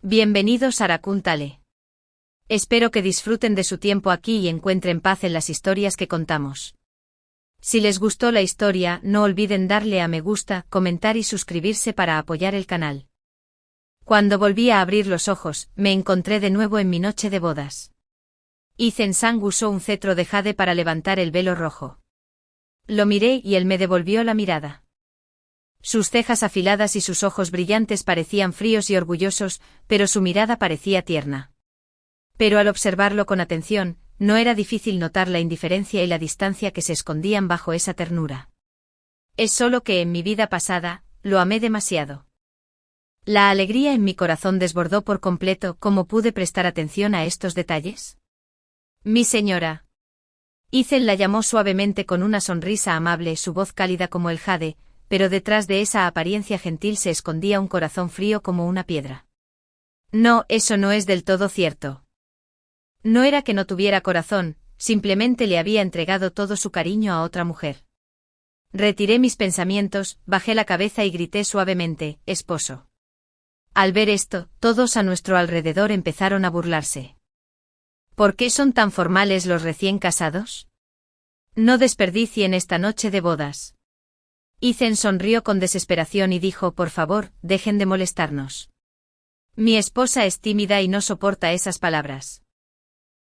Bienvenidos a Raccoon Tale. Espero que disfruten de su tiempo aquí y encuentren paz en las historias que contamos. Si les gustó la historia, no olviden darle a me gusta, comentar y suscribirse para apoyar el canal. Cuando volví a abrir los ojos, me encontré de nuevo en mi noche de bodas. Ethan Sang usó un cetro de jade para levantar el velo rojo. Lo miré y él me devolvió la mirada. Sus cejas afiladas y sus ojos brillantes parecían fríos y orgullosos, pero su mirada parecía tierna. Pero al observarlo con atención, no era difícil notar la indiferencia y la distancia que se escondían bajo esa ternura. Es solo que en mi vida pasada, lo amé demasiado. La alegría en mi corazón desbordó por completo. ¿Cómo pude prestar atención a estos detalles? Mi señora. Ethan la llamó suavemente con una sonrisa amable, su voz cálida como el jade, pero detrás de esa apariencia gentil se escondía un corazón frío como una piedra. No, eso no es del todo cierto. No era que no tuviera corazón, simplemente le había entregado todo su cariño a otra mujer. Retiré mis pensamientos, bajé la cabeza y grité suavemente, esposo. Al ver esto, todos a nuestro alrededor empezaron a burlarse. ¿Por qué son tan formales los recién casados? No desperdicien esta noche de bodas. Ethan sonrió con desesperación y dijo: por favor, dejen de molestarnos. Mi esposa es tímida y no soporta esas palabras.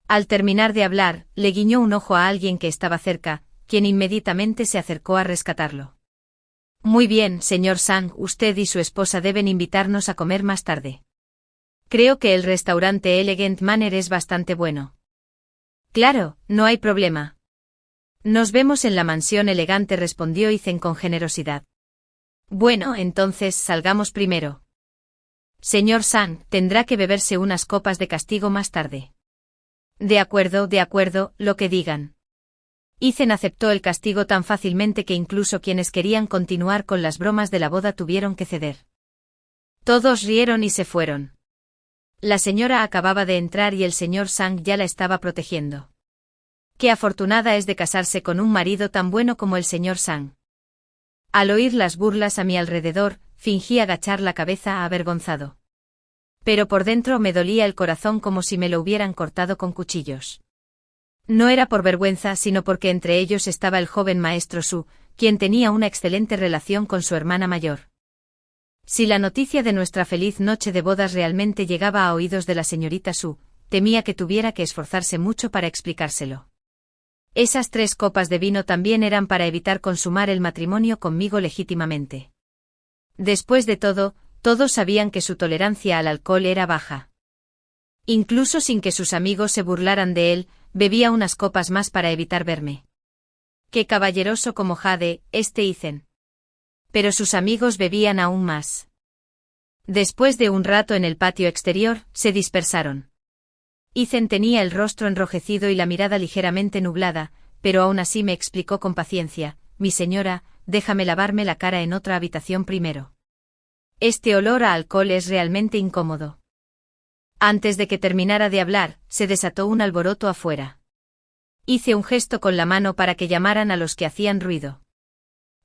Al terminar de hablar, le guiñó un ojo a alguien que estaba cerca, quien inmediatamente se acercó a rescatarlo. Muy bien, señor Sang, usted y su esposa deben invitarnos a comer más tarde. Creo que el restaurante Elegant Manner es bastante bueno. Claro, no hay problema. Nos vemos en la mansión elegante, respondió Ethan con generosidad. Bueno, entonces salgamos primero. Señor Sang, tendrá que beberse unas copas de castigo más tarde. De acuerdo, lo que digan. Ethan aceptó el castigo tan fácilmente que incluso quienes querían continuar con las bromas de la boda tuvieron que ceder. Todos rieron y se fueron. La señora acababa de entrar y el señor Sang ya la estaba protegiendo. Qué afortunada es de casarse con un marido tan bueno como el señor Sang. Al oír las burlas a mi alrededor, fingí agachar la cabeza avergonzado. Pero por dentro me dolía el corazón como si me lo hubieran cortado con cuchillos. No era por vergüenza, sino porque entre ellos estaba el joven maestro Su, quien tenía una excelente relación con su hermana mayor. Si la noticia de nuestra feliz noche de bodas realmente llegaba a oídos de la señorita Su, temía que tuviera que esforzarse mucho para explicárselo. Esas 3 copas de vino también eran para evitar consumar el matrimonio conmigo legítimamente. Después de todo, todos sabían que su tolerancia al alcohol era baja. Incluso sin que sus amigos se burlaran de él, bebía unas copas más para evitar verme. Qué caballeroso como jade, Ethan. Pero sus amigos bebían aún más. Después de un rato en el patio exterior, se dispersaron. Ethan tenía el rostro enrojecido y la mirada ligeramente nublada, pero aún así me explicó con paciencia: mi señora, déjame lavarme la cara en otra habitación primero. Este olor a alcohol es realmente incómodo. Antes de que terminara de hablar, se desató un alboroto afuera. Hice un gesto con la mano para que llamaran a los que hacían ruido.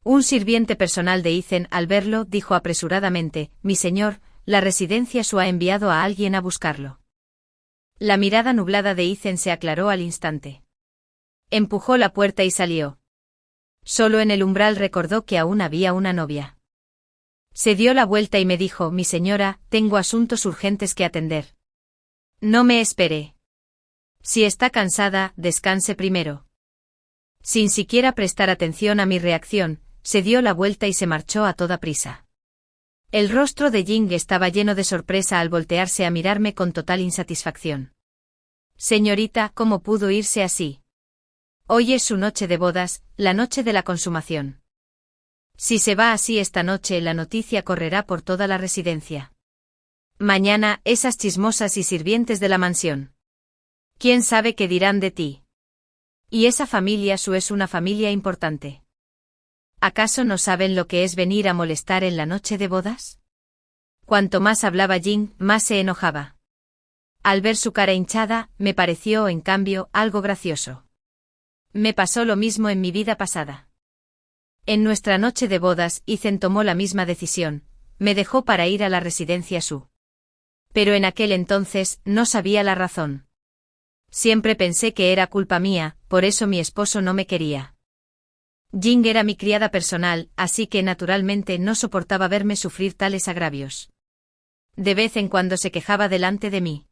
Un sirviente personal de Ethan, al verlo, dijo apresuradamente: mi señor, la residencia Su ha enviado a alguien a buscarlo. La mirada nublada de Ethan se aclaró al instante. Empujó la puerta y salió. Solo en el umbral recordó que aún había una novia. Se dio la vuelta y me dijo: mi señora, tengo asuntos urgentes que atender. No me espere. Si está cansada, descanse primero. Sin siquiera prestar atención a mi reacción, se dio la vuelta y se marchó a toda prisa. El rostro de Jing estaba lleno de sorpresa al voltearse a mirarme con total insatisfacción. Señorita, ¿cómo pudo irse así? Hoy es su noche de bodas, la noche de la consumación. Si se va así esta noche, la noticia correrá por toda la residencia. Mañana, esas chismosas y sirvientes de la mansión. ¿Quién sabe qué dirán de ti? Y esa familia Su es una familia importante. ¿Acaso no saben lo que es venir a molestar en la noche de bodas? Cuanto más hablaba Jing, más se enojaba. Al ver su cara hinchada, me pareció, en cambio, algo gracioso. Me pasó lo mismo en mi vida pasada. En nuestra noche de bodas, Ethan tomó la misma decisión: me dejó para ir a la residencia Su. Pero en aquel entonces no sabía la razón. Siempre pensé que era culpa mía, por eso mi esposo no me quería. Jing era mi criada personal, así que naturalmente no soportaba verme sufrir tales agravios. De vez en cuando se quejaba delante de mí.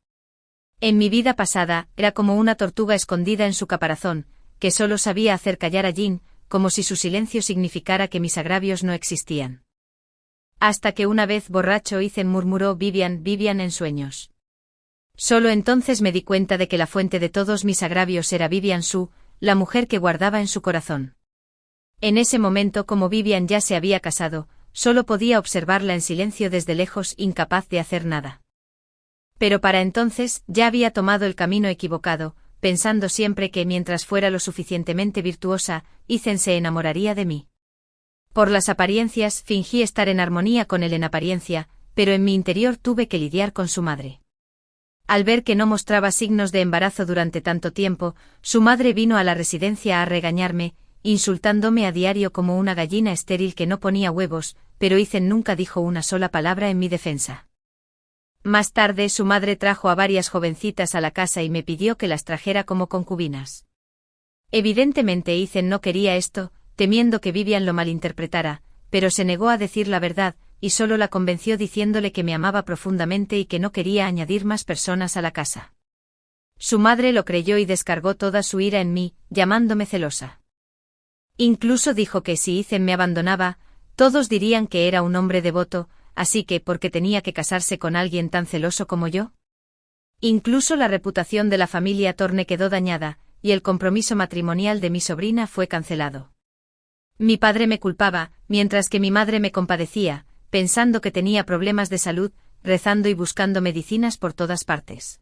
En mi vida pasada, era como una tortuga escondida en su caparazón, que solo sabía hacer callar a Jing, como si su silencio significara que mis agravios no existían. Hasta que una vez borracho Ethan murmuró Vivian, Vivian en sueños. Solo entonces me di cuenta de que la fuente de todos mis agravios era Vivian Su, la mujer que guardaba en su corazón. En ese momento, como Vivian ya se había casado, solo podía observarla en silencio desde lejos, incapaz de hacer nada. Pero para entonces, ya había tomado el camino equivocado, pensando siempre que mientras fuera lo suficientemente virtuosa, Ethan se enamoraría de mí. Por las apariencias, fingí estar en armonía con él en apariencia, pero en mi interior tuve que lidiar con su madre. Al ver que no mostraba signos de embarazo durante tanto tiempo, su madre vino a la residencia a regañarme, insultándome a diario como una gallina estéril que no ponía huevos, pero Ethan nunca dijo una sola palabra en mi defensa. Más tarde su madre trajo a varias jovencitas a la casa y me pidió que las trajera como concubinas. Evidentemente Ethan no quería esto, temiendo que Vivian lo malinterpretara, pero se negó a decir la verdad, y solo la convenció diciéndole que me amaba profundamente y que no quería añadir más personas a la casa. Su madre lo creyó y descargó toda su ira en mí, llamándome celosa. Incluso dijo que si Ethan me abandonaba, todos dirían que era un hombre devoto, así que ¿por qué tenía que casarse con alguien tan celoso como yo? Incluso la reputación de la familia Thorne quedó dañada, y el compromiso matrimonial de mi sobrina fue cancelado. Mi padre me culpaba, mientras que mi madre me compadecía, pensando que tenía problemas de salud, rezando y buscando medicinas por todas partes.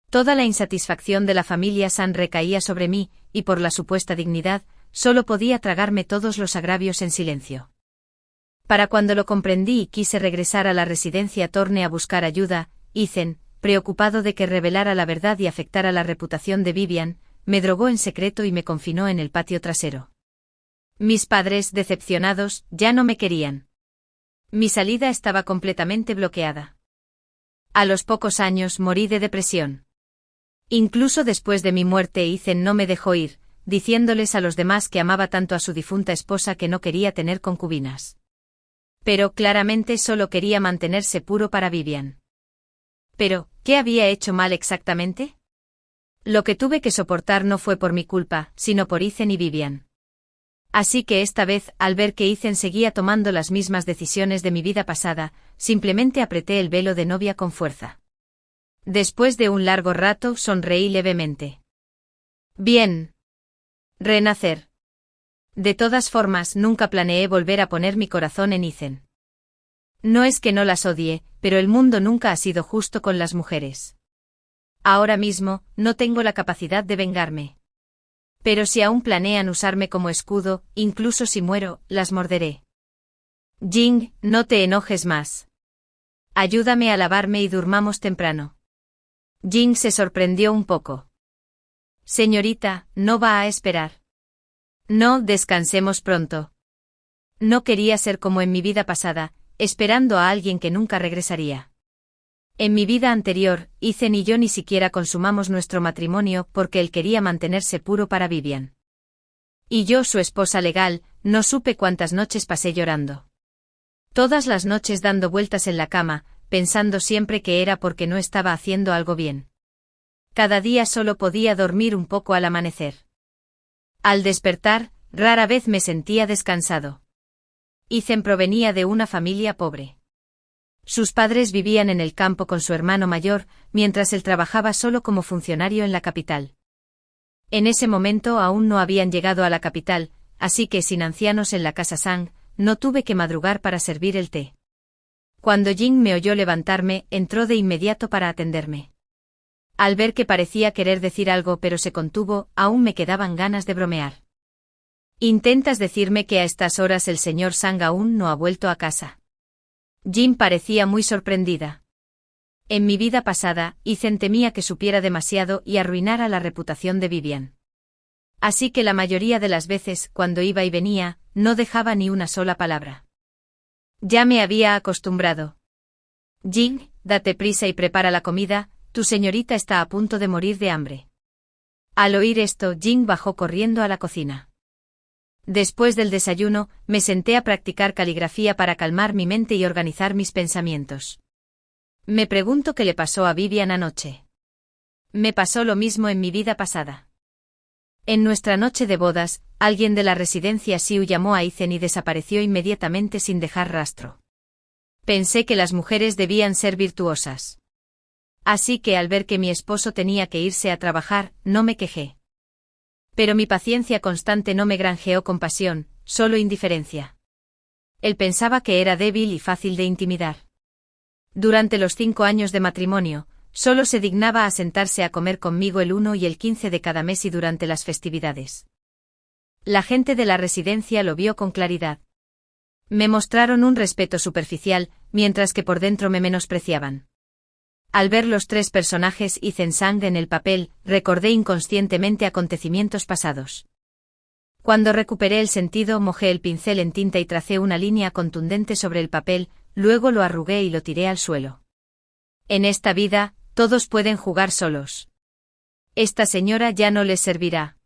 Toda la insatisfacción de la familia San recaía sobre mí, y por la supuesta dignidad, solo podía tragarme todos los agravios en silencio. Para cuando lo comprendí y quise regresar a la residencia Thorne a buscar ayuda, Ethan, preocupado de que revelara la verdad y afectara la reputación de Vivian, me drogó en secreto y me confinó en el patio trasero. Mis padres, decepcionados, ya no me querían. Mi salida estaba completamente bloqueada. A los pocos años morí de depresión. Incluso después de mi muerte Ethan no me dejó ir, diciéndoles a los demás que amaba tanto a su difunta esposa que no quería tener concubinas. Pero claramente solo quería mantenerse puro para Vivian. Pero, ¿qué había hecho mal exactamente? Lo que tuve que soportar no fue por mi culpa, sino por Ethan y Vivian. Así que esta vez, al ver que Ethan seguía tomando las mismas decisiones de mi vida pasada, simplemente apreté el velo de novia con fuerza. Después de un largo rato, sonreí levemente. Bien. Renacer. De todas formas, nunca planeé volver a poner mi corazón en Ethan. No es que no las odie, pero el mundo nunca ha sido justo con las mujeres. Ahora mismo, no tengo la capacidad de vengarme. Pero si aún planean usarme como escudo, incluso si muero, las morderé. Jing, no te enojes más. Ayúdame a lavarme y durmamos temprano. Jing se sorprendió un poco. Señorita, ¿no va a esperar? No, descansemos pronto. No quería ser como en mi vida pasada, esperando a alguien que nunca regresaría. En mi vida anterior, Ethan y yo ni siquiera consumamos nuestro matrimonio porque él quería mantenerse puro para Vivian. Y yo, su esposa legal, no supe cuántas noches pasé llorando. Todas las noches dando vueltas en la cama, pensando siempre que era porque no estaba haciendo algo bien. Cada día solo podía dormir un poco al amanecer. Al despertar, rara vez me sentía descansado. Ethan provenía de una familia pobre. Sus padres vivían en el campo con su hermano mayor, mientras él trabajaba solo como funcionario en la capital. En ese momento aún no habían llegado a la capital, así que sin ancianos en la casa Sang, no tuve que madrugar para servir el té. Cuando Jing me oyó levantarme, entró de inmediato para atenderme. Al ver que parecía querer decir algo pero se contuvo, aún me quedaban ganas de bromear. ¿Intentas decirme que a estas horas el señor Sang aún no ha vuelto a casa? Jing parecía muy sorprendida. En mi vida pasada, Ethan temía que supiera demasiado y arruinara la reputación de Vivian. Así que la mayoría de las veces, cuando iba y venía, no dejaba ni una sola palabra. Ya me había acostumbrado. Jing, date prisa y prepara la comida, tu señorita está a punto de morir de hambre. Al oír esto, Jing bajó corriendo a la cocina. Después del desayuno, me senté a practicar caligrafía para calmar mi mente y organizar mis pensamientos. Me pregunto qué le pasó a Vivian anoche. Me pasó lo mismo en mi vida pasada. En nuestra noche de bodas, alguien de la residencia Siu llamó a Ethan y desapareció inmediatamente sin dejar rastro. Pensé que las mujeres debían ser virtuosas. Así que al ver que mi esposo tenía que irse a trabajar, no me quejé. Pero mi paciencia constante no me granjeó compasión, solo indiferencia. Él pensaba que era débil y fácil de intimidar. Durante los 5 años de matrimonio, solo se dignaba a sentarse a comer conmigo el 1 y el 15 de cada mes y durante las festividades. La gente de la residencia lo vio con claridad. Me mostraron un respeto superficial, mientras que por dentro me menospreciaban. Al ver los 3 personajes Ethan Sang en el papel, recordé inconscientemente acontecimientos pasados. Cuando recuperé el sentido, mojé el pincel en tinta y tracé una línea contundente sobre el papel, luego lo arrugué y lo tiré al suelo. En esta vida, todos pueden jugar solos. Esta señora ya no les servirá.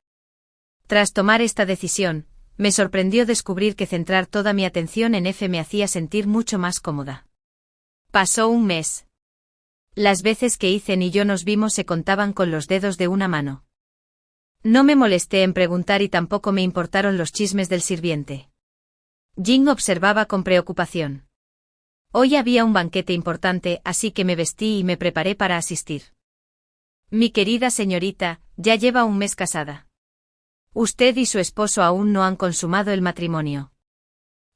Tras tomar esta decisión, me sorprendió descubrir que centrar toda mi atención en F me hacía sentir mucho más cómoda. Pasó un mes. Las veces que Ethan y yo nos vimos se contaban con los dedos de una mano. No me molesté en preguntar y tampoco me importaron los chismes del sirviente. Jing observaba con preocupación. Hoy había un banquete importante, así que me vestí y me preparé para asistir. Mi querida señorita, ya lleva un mes casada. Usted y su esposo aún no han consumado el matrimonio.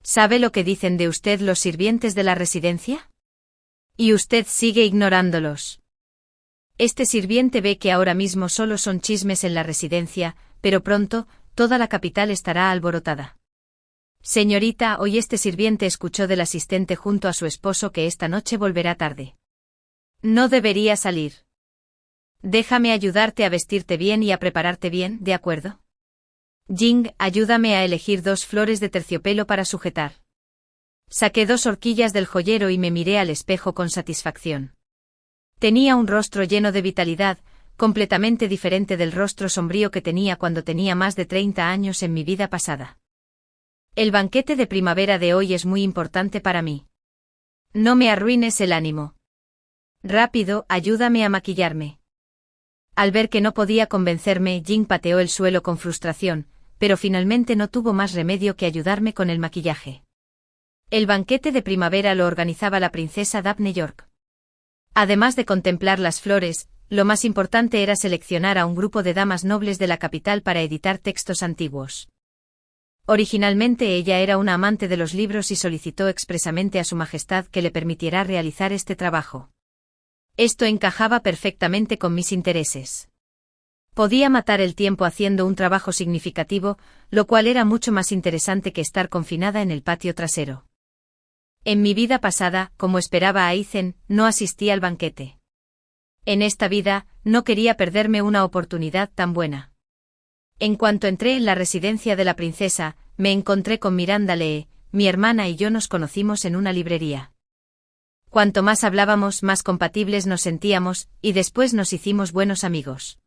¿Sabe lo que dicen de usted los sirvientes de la residencia? Y usted sigue ignorándolos. Este sirviente ve que ahora mismo solo son chismes en la residencia, pero pronto, toda la capital estará alborotada. Señorita, hoy este sirviente escuchó del asistente junto a su esposo que esta noche volverá tarde. No debería salir. Déjame ayudarte a vestirte bien y a prepararte bien, ¿de acuerdo? Jing, ayúdame a elegir 2 flores de terciopelo para sujetar. Saqué 2 horquillas del joyero y me miré al espejo con satisfacción. Tenía un rostro lleno de vitalidad, completamente diferente del rostro sombrío que tenía cuando tenía más de 30 años en mi vida pasada. El banquete de primavera de hoy es muy importante para mí. No me arruines el ánimo. Rápido, ayúdame a maquillarme. Al ver que no podía convencerme, Jing pateó el suelo con frustración, pero finalmente no tuvo más remedio que ayudarme con el maquillaje. El banquete de primavera lo organizaba la princesa Daphne York. Además de contemplar las flores, lo más importante era seleccionar a un grupo de damas nobles de la capital para editar textos antiguos. Originalmente ella era una amante de los libros y solicitó expresamente a su majestad que le permitiera realizar este trabajo. Esto encajaba perfectamente con mis intereses. Podía matar el tiempo haciendo un trabajo significativo, lo cual era mucho más interesante que estar confinada en el patio trasero. En mi vida pasada, como esperaba a Ethan, no asistí al banquete. En esta vida, no quería perderme una oportunidad tan buena. En cuanto entré en la residencia de la princesa, me encontré con Miranda Lee, mi hermana y yo nos conocimos en una librería. Cuanto más hablábamos, más compatibles nos sentíamos, y después nos hicimos buenos amigos.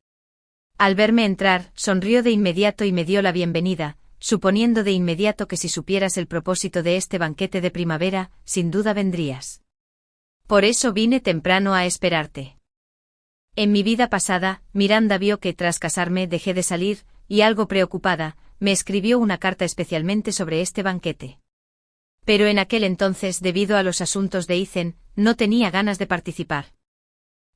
Al verme entrar, sonrió de inmediato y me dio la bienvenida, suponiendo de inmediato que si supieras el propósito de este banquete de primavera, sin duda vendrías. Por eso vine temprano a esperarte. En mi vida pasada, Miranda vio que tras casarme dejé de salir, y algo preocupada, me escribió una carta especialmente sobre este banquete. Pero en aquel entonces, debido a los asuntos de Ethan, no tenía ganas de participar.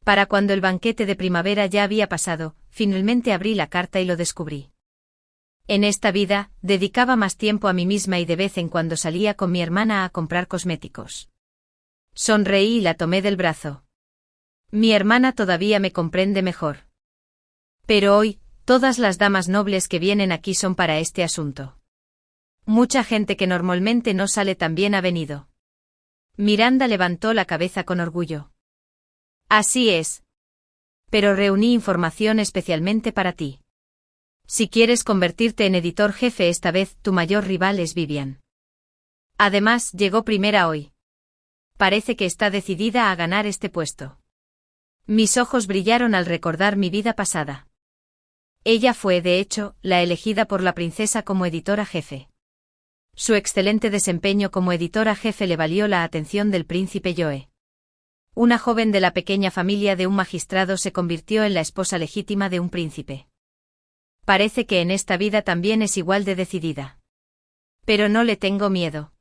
Para cuando el banquete de primavera ya había pasado, finalmente abrí la carta y lo descubrí. En esta vida, dedicaba más tiempo a mí misma y de vez en cuando salía con mi hermana a comprar cosméticos. Sonreí y la tomé del brazo. Mi hermana todavía me comprende mejor. Pero hoy, todas las damas nobles que vienen aquí son para este asunto. Mucha gente que normalmente no sale tan bien ha venido. Miranda levantó la cabeza con orgullo. Así es. Pero reuní información especialmente para ti. Si quieres convertirte en editor jefe esta vez, tu mayor rival es Vivian. Además, llegó primera hoy. Parece que está decidida a ganar este puesto. Mis ojos brillaron al recordar mi vida pasada. Ella fue, de hecho, la elegida por la princesa como editora jefe. Su excelente desempeño como editora jefe le valió la atención del príncipe Joe. Una joven de la pequeña familia de un magistrado se convirtió en la esposa legítima de un príncipe. Parece que en esta vida también es igual de decidida. Pero no le tengo miedo.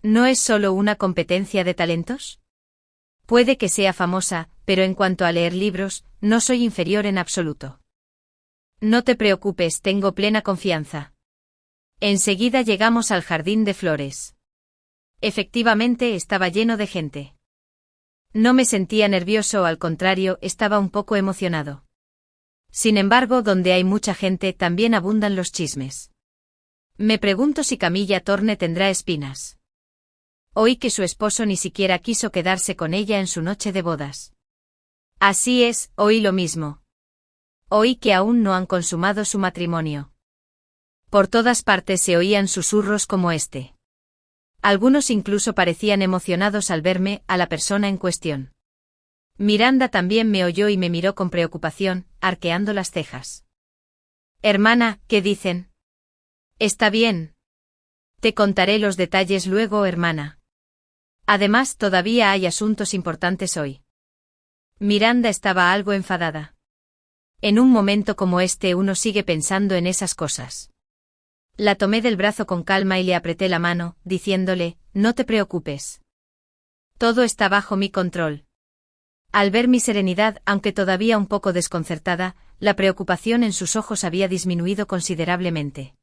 ¿No es solo una competencia de talentos? Puede que sea famosa, pero en cuanto a leer libros, no soy inferior en absoluto. No te preocupes, tengo plena confianza. Enseguida llegamos al jardín de flores. Efectivamente estaba lleno de gente. No me sentía nervioso, al contrario, estaba un poco emocionado. Sin embargo, donde hay mucha gente también abundan los chismes. Me pregunto si Camilla Thorne tendrá espinas. Oí que su esposo ni siquiera quiso quedarse con ella en su noche de bodas. Así es, oí lo mismo. Oí que aún no han consumado su matrimonio. Por todas partes se oían susurros como este. Algunos incluso parecían emocionados al verme, a la persona en cuestión. Miranda también me oyó y me miró con preocupación, arqueando las cejas. Hermana, ¿qué dicen? Está bien. Te contaré los detalles luego, hermana. Además, todavía hay asuntos importantes hoy. Miranda estaba algo enfadada. En un momento como este uno sigue pensando en esas cosas. La tomé del brazo con calma y le apreté la mano, diciéndole, no te preocupes. Todo está bajo mi control. Al ver mi serenidad, aunque todavía un poco desconcertada, la preocupación en sus ojos había disminuido considerablemente.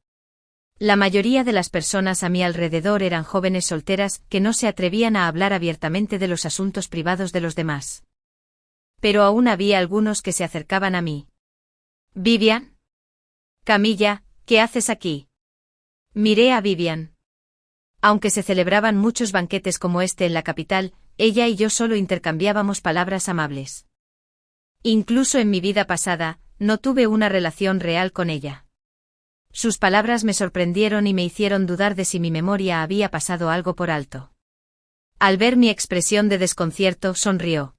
La mayoría de las personas a mi alrededor eran jóvenes solteras que no se atrevían a hablar abiertamente de los asuntos privados de los demás. Pero aún había algunos que se acercaban a mí. ¿Vivian? Camilla, ¿qué haces aquí? Miré a Vivian. Aunque se celebraban muchos banquetes como este en la capital, ella y yo solo intercambiábamos palabras amables. Incluso en mi vida pasada, no tuve una relación real con ella. Sus palabras me sorprendieron y me hicieron dudar de si mi memoria había pasado algo por alto. Al ver mi expresión de desconcierto, sonrió.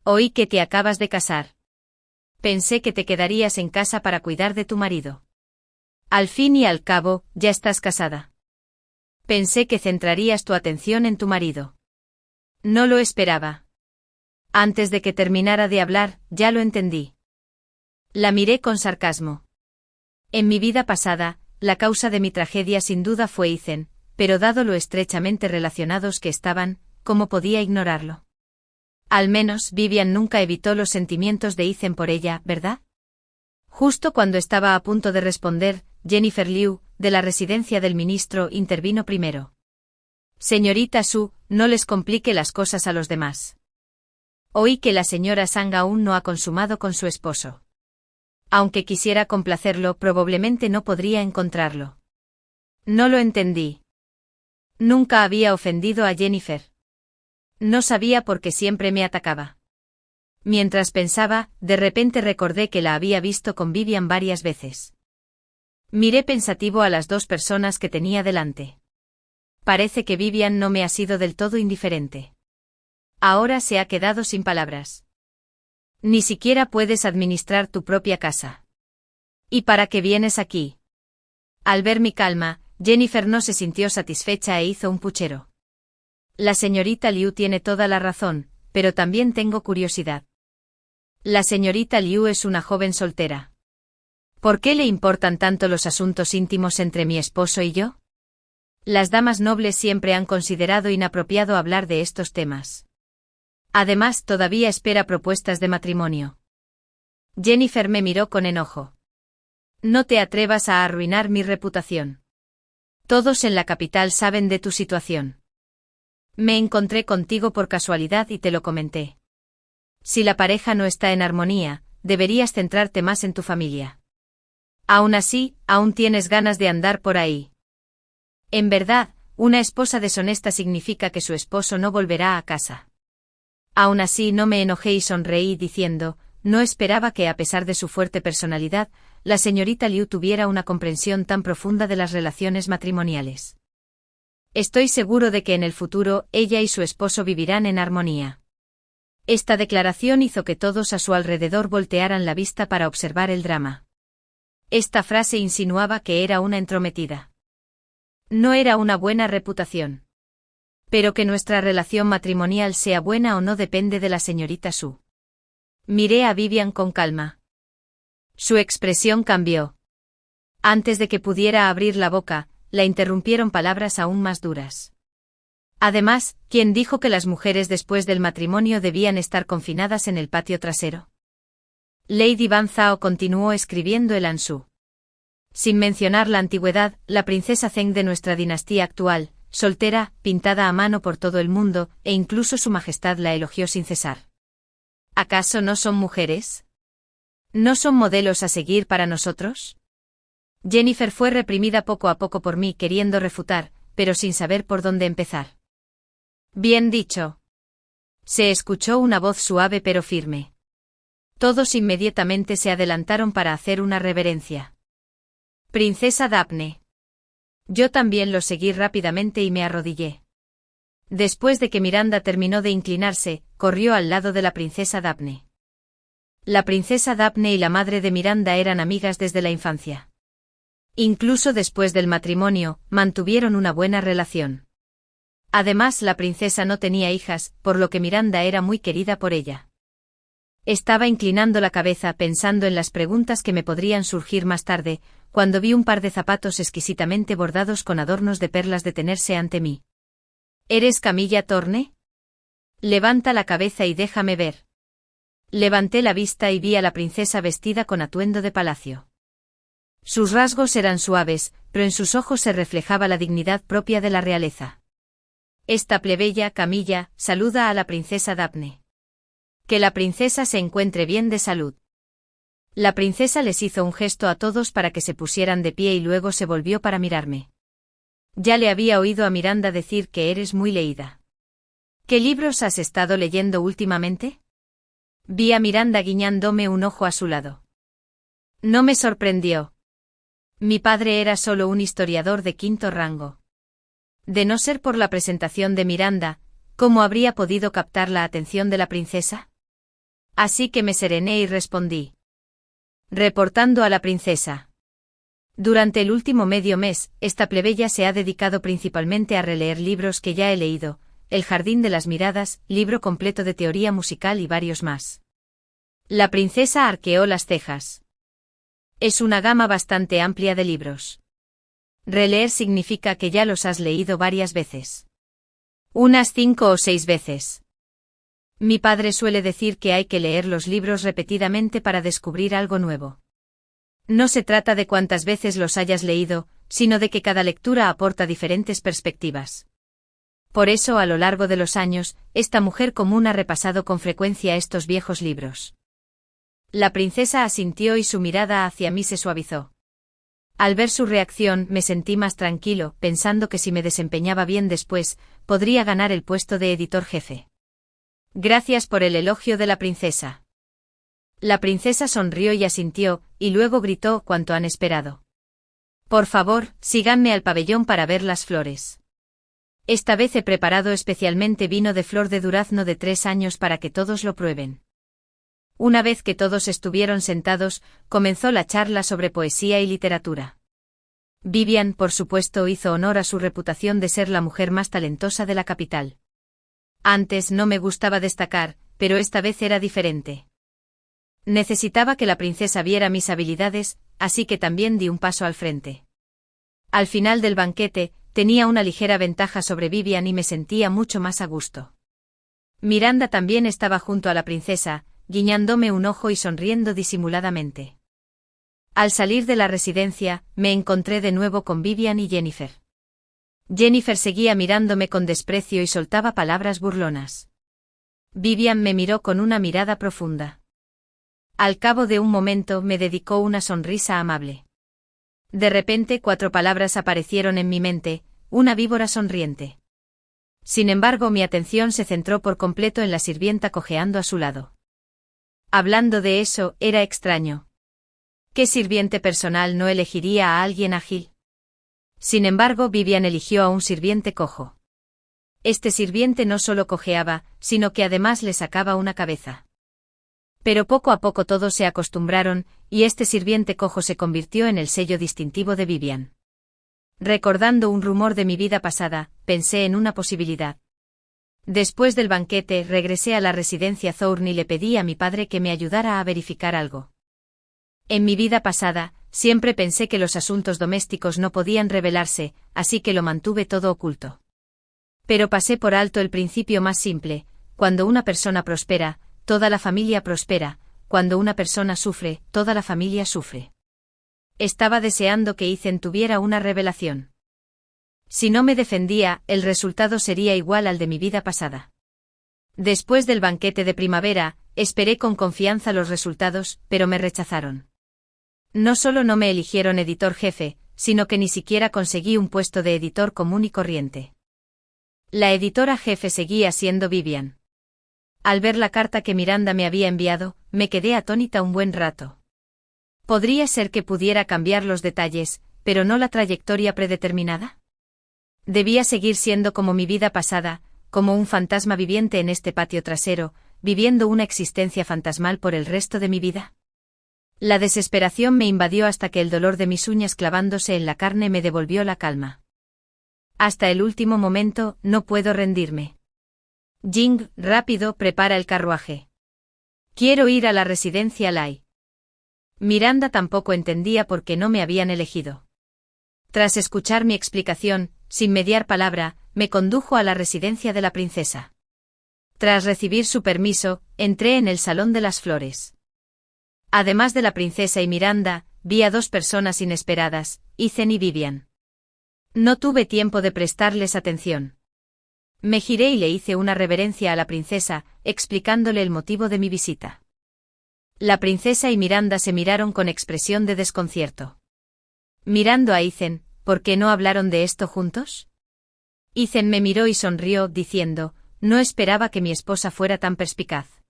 Oí que te acabas de casar. Pensé que te quedarías en casa para cuidar de tu marido. Al fin y al cabo, ya estás casada. Pensé que centrarías tu atención en tu marido. No lo esperaba. Antes de que terminara de hablar, ya lo entendí. La miré con sarcasmo. En mi vida pasada, la causa de mi tragedia sin duda fue Ethan, pero dado lo estrechamente relacionados que estaban, ¿cómo podía ignorarlo? Al menos Vivian nunca evitó los sentimientos de Ethan por ella, ¿verdad? Justo cuando estaba a punto de responder, Jennifer Liu, de la residencia del ministro, intervino primero. Señorita Su, no les complique las cosas a los demás. Oí que la señora Sang aún no ha consumado con su esposo. Aunque quisiera complacerlo, probablemente no podría encontrarlo. No lo entendí. Nunca había ofendido a Jennifer. No sabía por qué siempre me atacaba. Mientras pensaba, de repente recordé que la había visto con Vivian varias veces. Miré pensativo a las dos personas que tenía delante. Parece que Vivian no me ha sido del todo indiferente. Ahora se ha quedado sin palabras. Ni siquiera puedes administrar tu propia casa. ¿Y para qué vienes aquí? Al ver mi calma, Jennifer no se sintió satisfecha e hizo un puchero. La señorita Liu tiene toda la razón, pero también tengo curiosidad. La señorita Liu es una joven soltera. ¿Por qué le importan tanto los asuntos íntimos entre mi esposo y yo? Las damas nobles siempre han considerado inapropiado hablar de estos temas. Además, todavía espera propuestas de matrimonio. Jennifer me miró con enojo. No te atrevas a arruinar mi reputación. Todos en la capital saben de tu situación. Me encontré contigo por casualidad y te lo comenté. Si la pareja no está en armonía, deberías centrarte más en tu familia. Aún así, aún tienes ganas de andar por ahí. En verdad, una esposa deshonesta significa que su esposo no volverá a casa. Aún así no me enojé y sonreí diciendo, no esperaba que a pesar de su fuerte personalidad, la señorita Liu tuviera una comprensión tan profunda de las relaciones matrimoniales. Estoy seguro de que en el futuro ella y su esposo vivirán en armonía. Esta declaración hizo que todos a su alrededor voltearan la vista para observar el drama. Esta frase insinuaba que era una entrometida. No era una buena reputación. Pero que nuestra relación matrimonial sea buena o no depende de la señorita Sue. Miré a Vivian con calma. Su expresión cambió. Antes de que pudiera abrir la boca, la interrumpieron palabras aún más duras. Además, ¿quién dijo que las mujeres después del matrimonio debían estar confinadas en el patio trasero? Lady Van Zhao continuó escribiendo el Ansu. Sin mencionar la antigüedad, la princesa Zheng de nuestra dinastía actual, soltera, pintada a mano por todo el mundo, e incluso su majestad la elogió sin cesar. ¿Acaso no son mujeres? ¿No son modelos a seguir para nosotros? Jennifer fue reprimida poco a poco por mí queriendo refutar, pero sin saber por dónde empezar. Bien dicho. Se escuchó una voz suave pero firme. Todos inmediatamente se adelantaron para hacer una reverencia. Princesa Daphne. Yo también lo seguí rápidamente y me arrodillé. Después de que Miranda terminó de inclinarse, corrió al lado de la princesa Daphne. La princesa Daphne y la madre de Miranda eran amigas desde la infancia. Incluso después del matrimonio, mantuvieron una buena relación. Además, la princesa no tenía hijas, por lo que Miranda era muy querida por ella. Estaba inclinando la cabeza pensando en las preguntas que me podrían surgir más tarde, cuando vi un par de zapatos exquisitamente bordados con adornos de perlas detenerse ante mí. ¿Eres Camilla Thorne? Levanta la cabeza y déjame ver. Levanté la vista y vi a la princesa vestida con atuendo de palacio. Sus rasgos eran suaves, pero en sus ojos se reflejaba la dignidad propia de la realeza. Esta plebeya, Camilla, saluda a la princesa Daphne. Que la princesa se encuentre bien de salud. La princesa les hizo un gesto a todos para que se pusieran de pie y luego se volvió para mirarme. Ya le había oído a Miranda decir que eres muy leída. ¿Qué libros has estado leyendo últimamente? Vi a Miranda guiñándome un ojo a su lado. No me sorprendió. Mi padre era solo un historiador de quinto rango. De no ser por la presentación de Miranda, ¿cómo habría podido captar la atención de la princesa? Así que me serené y respondí. Reportando a la princesa. Durante el último medio mes, esta plebeya se ha dedicado principalmente a releer libros que ya he leído, El jardín de las miradas, libro completo de teoría musical y varios más. La princesa arqueó las cejas. Es una gama bastante amplia de libros. Releer significa que ya los has leído varias veces. Unas 5 o 6 veces. Mi padre suele decir que hay que leer los libros repetidamente para descubrir algo nuevo. No se trata de cuántas veces los hayas leído, sino de que cada lectura aporta diferentes perspectivas. Por eso, a lo largo de los años, esta mujer común ha repasado con frecuencia estos viejos libros. La princesa asintió y su mirada hacia mí se suavizó. Al ver su reacción, me sentí más tranquilo, pensando que si me desempeñaba bien después, podría ganar el puesto de editor jefe. Gracias por el elogio de la princesa. La princesa sonrió y asintió, y luego gritó cuanto han esperado. Por favor, síganme al pabellón para ver las flores. Esta vez he preparado especialmente vino de flor de durazno de 3 años para que todos lo prueben. Una vez que todos estuvieron sentados, comenzó la charla sobre poesía y literatura. Vivian, por supuesto, hizo honor a su reputación de ser la mujer más talentosa de la capital. Antes no me gustaba destacar, pero esta vez era diferente. Necesitaba que la princesa viera mis habilidades, así que también di un paso al frente. Al final del banquete, tenía una ligera ventaja sobre Vivian y me sentía mucho más a gusto. Miranda también estaba junto a la princesa, guiñándome un ojo y sonriendo disimuladamente. Al salir de la residencia, me encontré de nuevo con Vivian y Jennifer. Jennifer seguía mirándome con desprecio y soltaba palabras burlonas. Vivian me miró con una mirada profunda. Al cabo de un momento me dedicó una sonrisa amable. De repente 4 palabras aparecieron en mi mente, una víbora sonriente. Sin embargo, mi atención se centró por completo en la sirvienta cojeando a su lado. Hablando de eso, era extraño. ¿Qué sirviente personal no elegiría a alguien ágil? Sin embargo, Vivian eligió a un sirviente cojo. Este sirviente no solo cojeaba, sino que además le sacaba una cabeza. Pero poco a poco todos se acostumbraron, y este sirviente cojo se convirtió en el sello distintivo de Vivian. Recordando un rumor de mi vida pasada, pensé en una posibilidad. Después del banquete, regresé a la residencia Thorne y le pedí a mi padre que me ayudara a verificar algo. En mi vida pasada, siempre pensé que los asuntos domésticos no podían revelarse, así que lo mantuve todo oculto. Pero pasé por alto el principio más simple: cuando una persona prospera, toda la familia prospera; cuando una persona sufre, toda la familia sufre. Estaba deseando que Ethan tuviera una revelación. Si no me defendía, el resultado sería igual al de mi vida pasada. Después del banquete de primavera, esperé con confianza los resultados, pero me rechazaron. No solo no me eligieron editor jefe, sino que ni siquiera conseguí un puesto de editor común y corriente. La editora jefe seguía siendo Vivian. Al ver la carta que Miranda me había enviado, me quedé atónita un buen rato. Podría ser que pudiera cambiar los detalles, pero no la trayectoria predeterminada. Debía seguir siendo como mi vida pasada, como un fantasma viviente en este patio trasero, viviendo una existencia fantasmal por el resto de mi vida. La desesperación me invadió hasta que el dolor de mis uñas clavándose en la carne me devolvió la calma. Hasta el último momento, no puedo rendirme. Jing, rápido, prepara el carruaje. Quiero ir a la residencia Lai. Miranda tampoco entendía por qué no me habían elegido. Tras escuchar mi explicación, sin mediar palabra, me condujo a la residencia de la princesa. Tras recibir su permiso, entré en el Salón de las Flores. Además de la princesa y Miranda, vi a dos personas inesperadas, Ethan y Vivian. No tuve tiempo de prestarles atención. Me giré y le hice una reverencia a la princesa, explicándole el motivo de mi visita. La princesa y Miranda se miraron con expresión de desconcierto. Mirando a Ethan, ¿por qué no hablaron de esto juntos? Ethan me miró y sonrió, diciendo: no esperaba que mi esposa fuera tan perspicaz.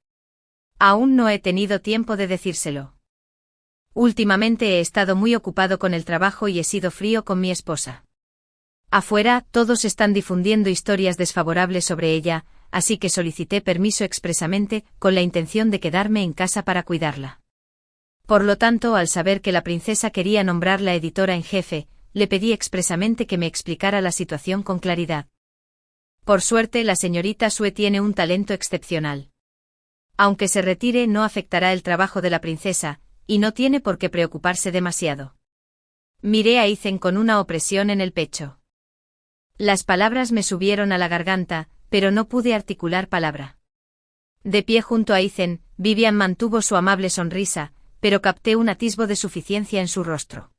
Aún no he tenido tiempo de decírselo. Últimamente he estado muy ocupado con el trabajo y he sido frío con mi esposa. Afuera, todos están difundiendo historias desfavorables sobre ella, así que solicité permiso expresamente, con la intención de quedarme en casa para cuidarla. Por lo tanto, al saber que la princesa quería nombrarla editora en jefe, le pedí expresamente que me explicara la situación con claridad. Por suerte, la señorita Sue tiene un talento excepcional. Aunque se retire, no afectará el trabajo de la princesa, y no tiene por qué preocuparse demasiado. Miré a Ethan con una opresión en el pecho. Las palabras me subieron a la garganta, pero no pude articular palabra. De pie junto a Ethan, Vivian mantuvo su amable sonrisa, pero capté un atisbo de suficiencia en su rostro.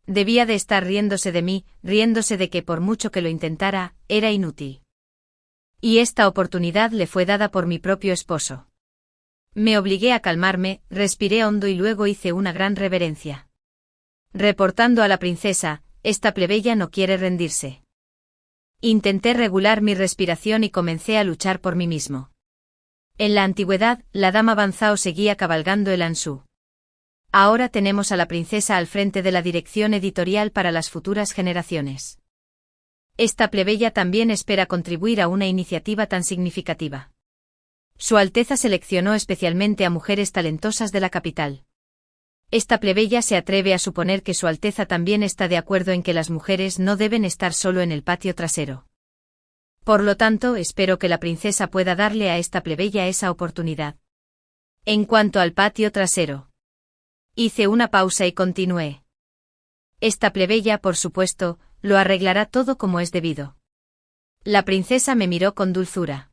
Debía de estar riéndose de mí, riéndose de que por mucho que lo intentara, era inútil. Y esta oportunidad le fue dada por mi propio esposo. Me obligué a calmarme, respiré hondo y luego hice una gran reverencia. Reportando a la princesa, esta plebeya no quiere rendirse. Intenté regular mi respiración y comencé a luchar por mí mismo. En la antigüedad, la dama Banzhao seguía cabalgando el Ansú. Ahora tenemos a la princesa al frente de la dirección editorial para las futuras generaciones. Esta plebeya también espera contribuir a una iniciativa tan significativa. Su Alteza seleccionó especialmente a mujeres talentosas de la capital. Esta plebeya se atreve a suponer que Su Alteza también está de acuerdo en que las mujeres no deben estar solo en el patio trasero. Por lo tanto, espero que la princesa pueda darle a esta plebeya esa oportunidad. En cuanto al patio trasero. Hice una pausa y continué. Esta plebeya, por supuesto, lo arreglará todo como es debido. La princesa me miró con dulzura.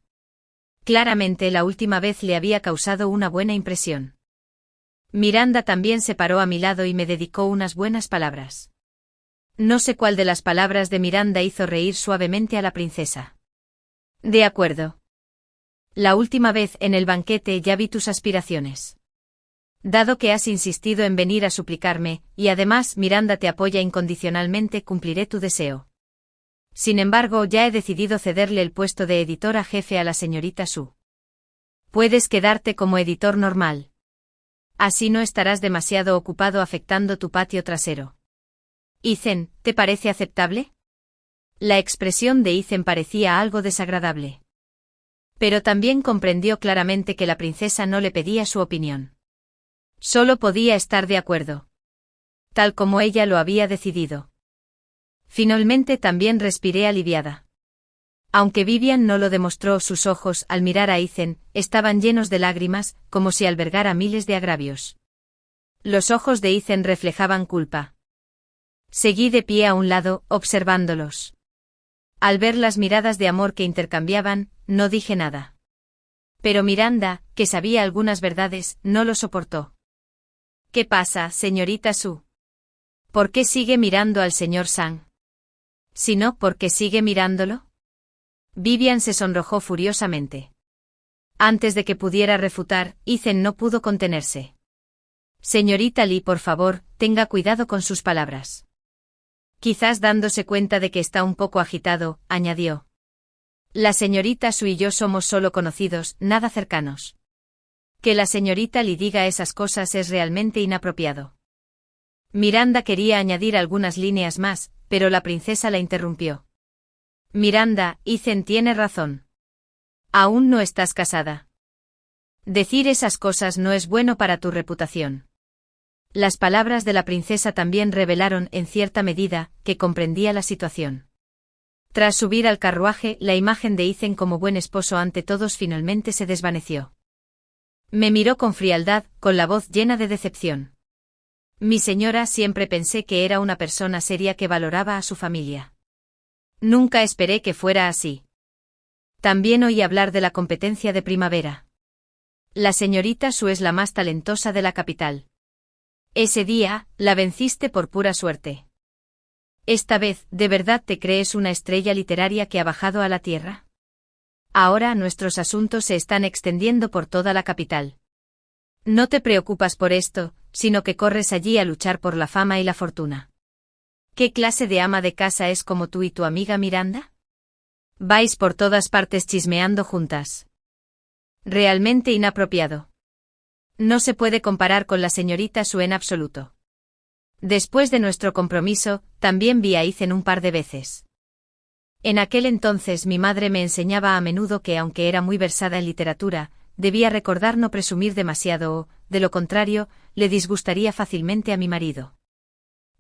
Claramente la última vez le había causado una buena impresión. Miranda también se paró a mi lado y me dedicó unas buenas palabras. No sé cuál de las palabras de Miranda hizo reír suavemente a la princesa. De acuerdo. La última vez en el banquete ya vi tus aspiraciones. Dado que has insistido en venir a suplicarme, y además Miranda te apoya incondicionalmente, cumpliré tu deseo. Sin embargo, ya he decidido cederle el puesto de editora jefe a la señorita Su. Puedes quedarte como editor normal. Así no estarás demasiado ocupado afectando tu patio trasero. Ethan, ¿te parece aceptable? La expresión de Ethan parecía algo desagradable. Pero también comprendió claramente que la princesa no le pedía su opinión. Solo podía estar de acuerdo. Tal como ella lo había decidido. Finalmente también respiré aliviada. Aunque Vivian no lo demostró, sus ojos, al mirar a Ethan, estaban llenos de lágrimas, como si albergara miles de agravios. Los ojos de Ethan reflejaban culpa. Seguí de pie a un lado, observándolos. Al ver las miradas de amor que intercambiaban, no dije nada. Pero Miranda, que sabía algunas verdades, no lo soportó. ¿Qué pasa, señorita Su? ¿Por qué sigue mirando al señor Sang? Si no, ¿por qué sigue mirándolo? Vivian se sonrojó furiosamente. Antes de que pudiera refutar, Ethan no pudo contenerse. Señorita Lee, por favor, tenga cuidado con sus palabras. Quizás dándose cuenta de que está un poco agitado, añadió. La señorita Su y yo somos solo conocidos, nada cercanos. Que la señorita Lee diga esas cosas es realmente inapropiado. Miranda quería añadir algunas líneas más, pero la princesa la interrumpió. Miranda, Ethan tiene razón. Aún no estás casada. Decir esas cosas no es bueno para tu reputación. Las palabras de la princesa también revelaron, en cierta medida, que comprendía la situación. Tras subir al carruaje, la imagen de Ethan como buen esposo ante todos finalmente se desvaneció. Me miró con frialdad, con la voz llena de decepción. Mi señora, siempre pensé que era una persona seria que valoraba a su familia. Nunca esperé que fuera así. También oí hablar de la competencia de primavera. La señorita Su es la más talentosa de la capital. Ese día, la venciste por pura suerte. Esta vez, ¿de verdad te crees una estrella literaria que ha bajado a la tierra? Ahora nuestros asuntos se están extendiendo por toda la capital. No te preocupas por esto, sino que corres allí a luchar por la fama y la fortuna. ¿Qué clase de ama de casa es como tú y tu amiga Miranda? Vais por todas partes chismeando juntas. Realmente inapropiado. No se puede comparar con la señorita Su en absoluto. Después de nuestro compromiso, también vi a Ethan un par de veces. En aquel entonces mi madre me enseñaba a menudo que aunque era muy versada en literatura, debía recordar no presumir demasiado o, de lo contrario, le disgustaría fácilmente a mi marido.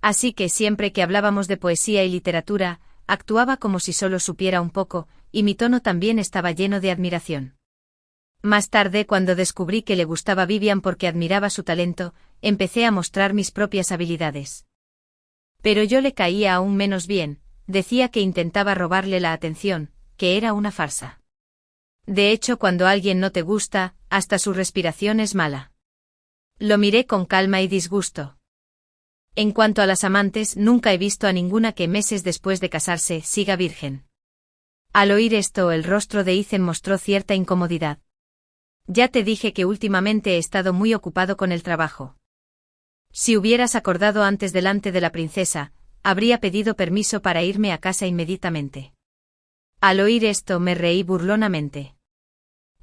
Así que siempre que hablábamos de poesía y literatura, actuaba como si solo supiera un poco, y mi tono también estaba lleno de admiración. Más tarde, cuando descubrí que le gustaba Vivian porque admiraba su talento, empecé a mostrar mis propias habilidades. Pero yo le caía aún menos bien, decía que intentaba robarle la atención, que era una farsa. De hecho, cuando alguien no te gusta, hasta su respiración es mala. Lo miré con calma y disgusto. En cuanto a las amantes, nunca he visto a ninguna que meses después de casarse siga virgen. Al oír esto, el rostro de Ethan mostró cierta incomodidad. Ya te dije que últimamente he estado muy ocupado con el trabajo. Si hubieras acordado antes delante de la princesa, habría pedido permiso para irme a casa inmediatamente. Al oír esto me reí burlonamente.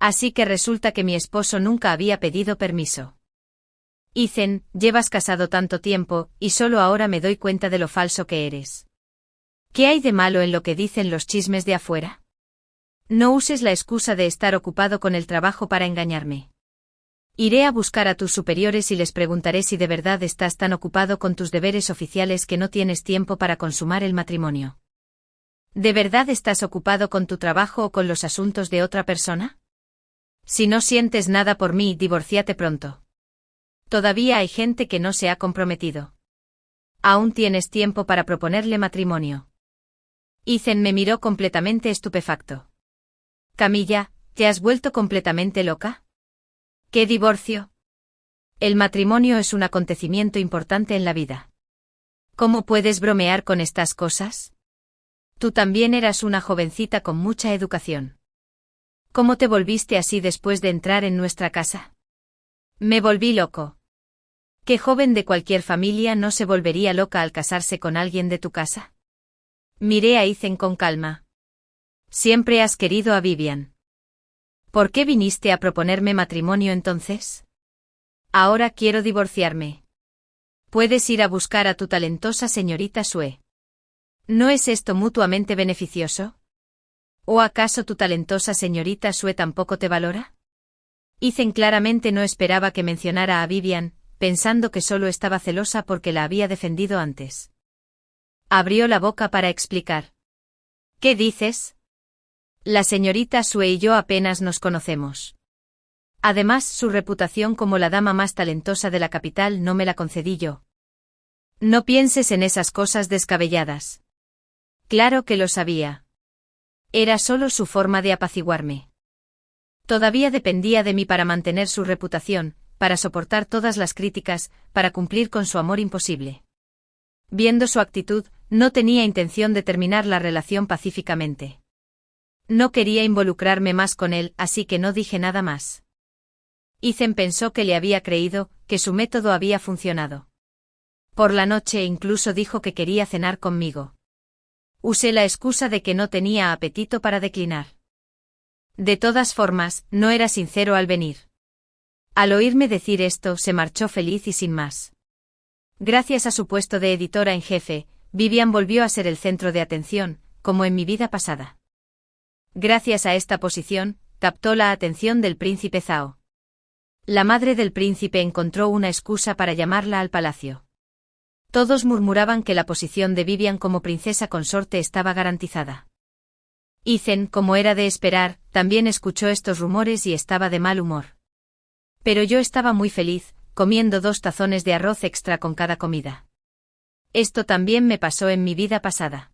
Así que resulta que mi esposo nunca había pedido permiso. Ethan, llevas casado tanto tiempo, y solo ahora me doy cuenta de lo falso que eres. ¿Qué hay de malo en lo que dicen los chismes de afuera? No uses la excusa de estar ocupado con el trabajo para engañarme. Iré a buscar a tus superiores y les preguntaré si de verdad estás tan ocupado con tus deberes oficiales que no tienes tiempo para consumar el matrimonio. ¿De verdad estás ocupado con tu trabajo o con los asuntos de otra persona? Si no sientes nada por mí, divórciate pronto. Todavía hay gente que no se ha comprometido. Aún tienes tiempo para proponerle matrimonio. Ethan me miró completamente estupefacto. Camilla, ¿te has vuelto completamente loca? ¿Qué divorcio? El matrimonio es un acontecimiento importante en la vida. ¿Cómo puedes bromear con estas cosas? Tú también eras una jovencita con mucha educación. ¿Cómo te volviste así después de entrar en nuestra casa? Me volví loco. ¿Qué joven de cualquier familia no se volvería loca al casarse con alguien de tu casa? Miré a Ethan con calma. Siempre has querido a Vivian. ¿Por qué viniste a proponerme matrimonio entonces? Ahora quiero divorciarme. Puedes ir a buscar a tu talentosa señorita Sue. ¿No es esto mutuamente beneficioso? ¿O acaso tu talentosa señorita Sue tampoco te valora? Ethan claramente no esperaba que mencionara a Vivian, pensando que solo estaba celosa porque la había defendido antes. Abrió la boca para explicar. ¿Qué dices? La señorita Sue y yo apenas nos conocemos. Además, su reputación como la dama más talentosa de la capital no me la concedí yo. No pienses en esas cosas descabelladas. Claro que lo sabía. Era solo su forma de apaciguarme. Todavía dependía de mí para mantener su reputación, para soportar todas las críticas, para cumplir con su amor imposible. Viendo su actitud, no tenía intención de terminar la relación pacíficamente. No quería involucrarme más con él, así que no dije nada más. Ethan pensó que le había creído, que su método había funcionado. Por la noche incluso dijo que quería cenar conmigo. Usé la excusa de que no tenía apetito para declinar. De todas formas, no era sincero al venir. Al oírme decir esto, se marchó feliz y sin más. Gracias a su puesto de editora en jefe, Vivian volvió a ser el centro de atención, como en mi vida pasada. Gracias a esta posición, captó la atención del príncipe Zhao. La madre del príncipe encontró una excusa para llamarla al palacio. Todos murmuraban que la posición de Vivian como princesa consorte estaba garantizada. Ethan, como era de esperar, también escuchó estos rumores y estaba de mal humor. Pero yo estaba muy feliz, comiendo 2 tazones de arroz extra con cada comida. Esto también me pasó en mi vida pasada.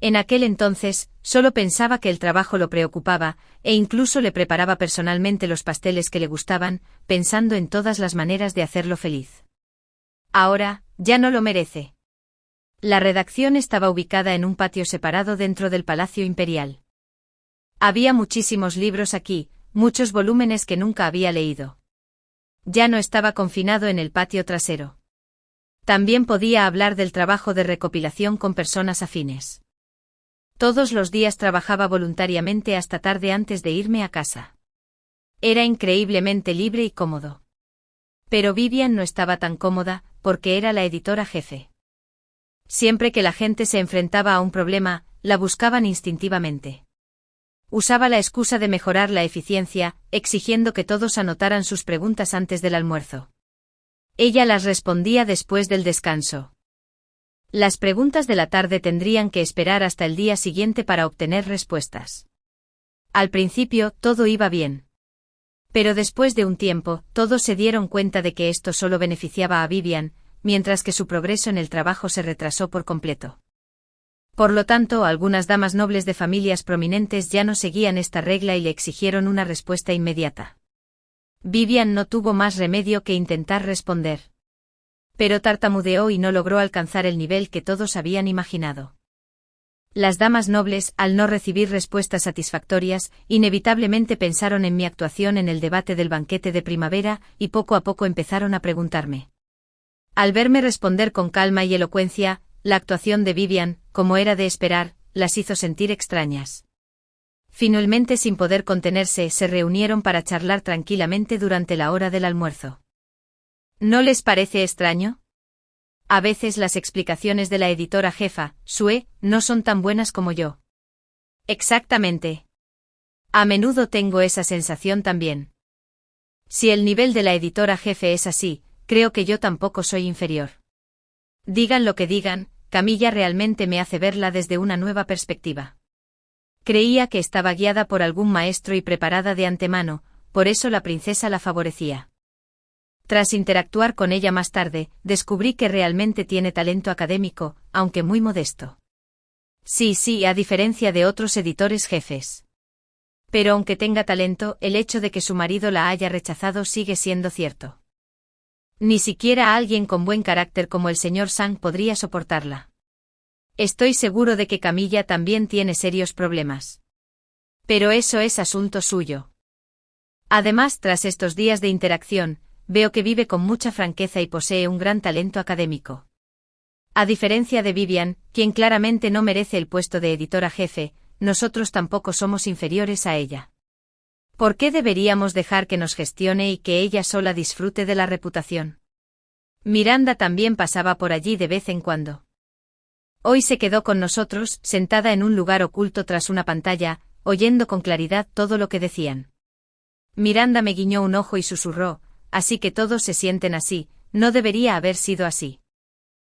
En aquel entonces, solo pensaba que el trabajo lo preocupaba, e incluso le preparaba personalmente los pasteles que le gustaban, pensando en todas las maneras de hacerlo feliz. Ahora, ya no lo merece. La redacción estaba ubicada en un patio separado dentro del Palacio Imperial. Había muchísimos libros aquí, muchos volúmenes que nunca había leído. Ya no estaba confinado en el patio trasero. También podía hablar del trabajo de recopilación con personas afines. Todos los días trabajaba voluntariamente hasta tarde antes de irme a casa. Era increíblemente libre y cómodo. Pero Vivian no estaba tan cómoda, porque era la editora jefe. Siempre que la gente se enfrentaba a un problema, la buscaban instintivamente. Usaba la excusa de mejorar la eficiencia, exigiendo que todos anotaran sus preguntas antes del almuerzo. Ella las respondía después del descanso. Las preguntas de la tarde tendrían que esperar hasta el día siguiente para obtener respuestas. Al principio, todo iba bien. Pero después de un tiempo, todos se dieron cuenta de que esto solo beneficiaba a Vivian, mientras que su progreso en el trabajo se retrasó por completo. Por lo tanto, algunas damas nobles de familias prominentes ya no seguían esta regla y le exigieron una respuesta inmediata. Vivian no tuvo más remedio que intentar responder. Pero tartamudeó y no logró alcanzar el nivel que todos habían imaginado. Las damas nobles, al no recibir respuestas satisfactorias, inevitablemente pensaron en mi actuación en el debate del banquete de primavera, y poco a poco empezaron a preguntarme. Al verme responder con calma y elocuencia, la actuación de Vivian, como era de esperar, las hizo sentir extrañas. Finalmente, sin poder contenerse, se reunieron para charlar tranquilamente durante la hora del almuerzo. ¿No les parece extraño? A veces las explicaciones de la editora jefa, Sue, no son tan buenas como yo. Exactamente. A menudo tengo esa sensación también. Si el nivel de la editora jefe es así, creo que yo tampoco soy inferior. Digan lo que digan, Camilla realmente me hace verla desde una nueva perspectiva. Creía que estaba guiada por algún maestro y preparada de antemano, por eso la princesa la favorecía. Tras interactuar con ella más tarde, descubrí que realmente tiene talento académico, aunque muy modesto. Sí, a diferencia de otros editores jefes. Pero aunque tenga talento, el hecho de que su marido la haya rechazado sigue siendo cierto. Ni siquiera alguien con buen carácter como el señor Sang podría soportarla. Estoy seguro de que Camilla también tiene serios problemas. Pero eso es asunto suyo. Además, tras estos días de interacción, veo que vive con mucha franqueza y posee un gran talento académico. A diferencia de Vivian, quien claramente no merece el puesto de editora jefe, nosotros tampoco somos inferiores a ella. ¿Por qué deberíamos dejar que nos gestione y que ella sola disfrute de la reputación? Miranda también pasaba por allí de vez en cuando. Hoy se quedó con nosotros, sentada en un lugar oculto tras una pantalla, oyendo con claridad todo lo que decían. Miranda me guiñó un ojo y susurró, así que todos se sienten así, no debería haber sido así.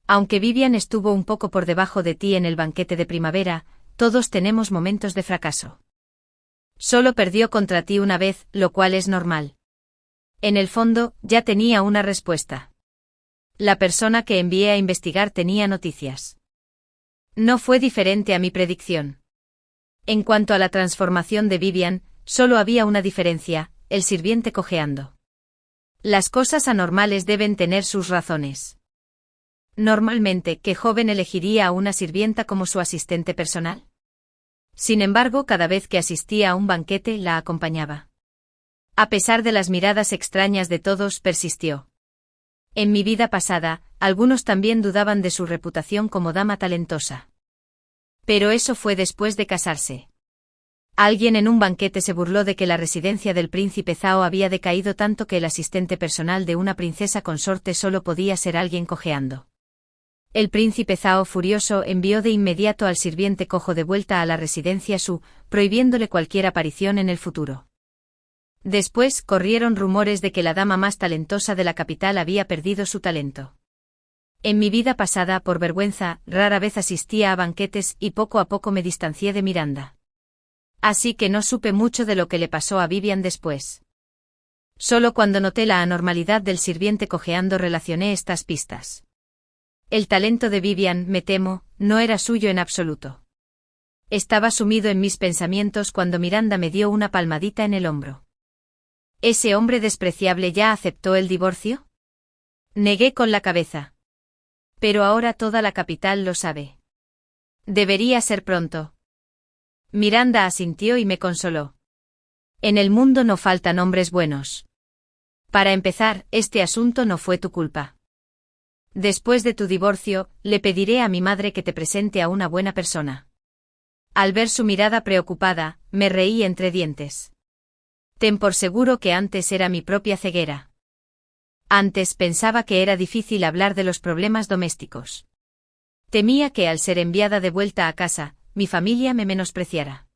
Aunque Vivian estuvo un poco por debajo de ti en el banquete de primavera, todos tenemos momentos de fracaso. Solo perdió contra ti una vez, lo cual es normal. En el fondo, ya tenía una respuesta. La persona que envié a investigar tenía noticias. No fue diferente a mi predicción. En cuanto a la transformación de Vivian, solo había una diferencia, el sirviente cojeando. Las cosas anormales deben tener sus razones. Normalmente, ¿qué joven elegiría a una sirvienta como su asistente personal? Sin embargo, cada vez que asistía a un banquete la acompañaba. A pesar de las miradas extrañas de todos, persistió. En mi vida pasada, algunos también dudaban de su reputación como dama talentosa. Pero eso fue después de casarse. Alguien en un banquete se burló de que la residencia del príncipe Zhao había decaído tanto que el asistente personal de una princesa consorte solo podía ser alguien cojeando. El príncipe Zhao, furioso, envió de inmediato al sirviente cojo de vuelta a la residencia Su, prohibiéndole cualquier aparición en el futuro. Después, corrieron rumores de que la dama más talentosa de la capital había perdido su talento. En mi vida pasada, por vergüenza, rara vez asistía a banquetes y poco a poco me distancié de Miranda. Así que no supe mucho de lo que le pasó a Vivian después. Solo cuando noté la anormalidad del sirviente cojeando relacioné estas pistas. El talento de Vivian, me temo, no era suyo en absoluto. Estaba sumido en mis pensamientos cuando Miranda me dio una palmadita en el hombro. ¿Ese hombre despreciable ya aceptó el divorcio? Negué con la cabeza. Pero ahora toda la capital lo sabe. Debería ser pronto. Miranda asintió y me consoló. En el mundo no faltan hombres buenos. Para empezar, este asunto no fue tu culpa. Después de tu divorcio, le pediré a mi madre que te presente a una buena persona. Al ver su mirada preocupada, me reí entre dientes. Ten por seguro que antes era mi propia ceguera. Antes pensaba que era difícil hablar de los problemas domésticos. Temía que al ser enviada de vuelta a casa, mi familia me menospreciara.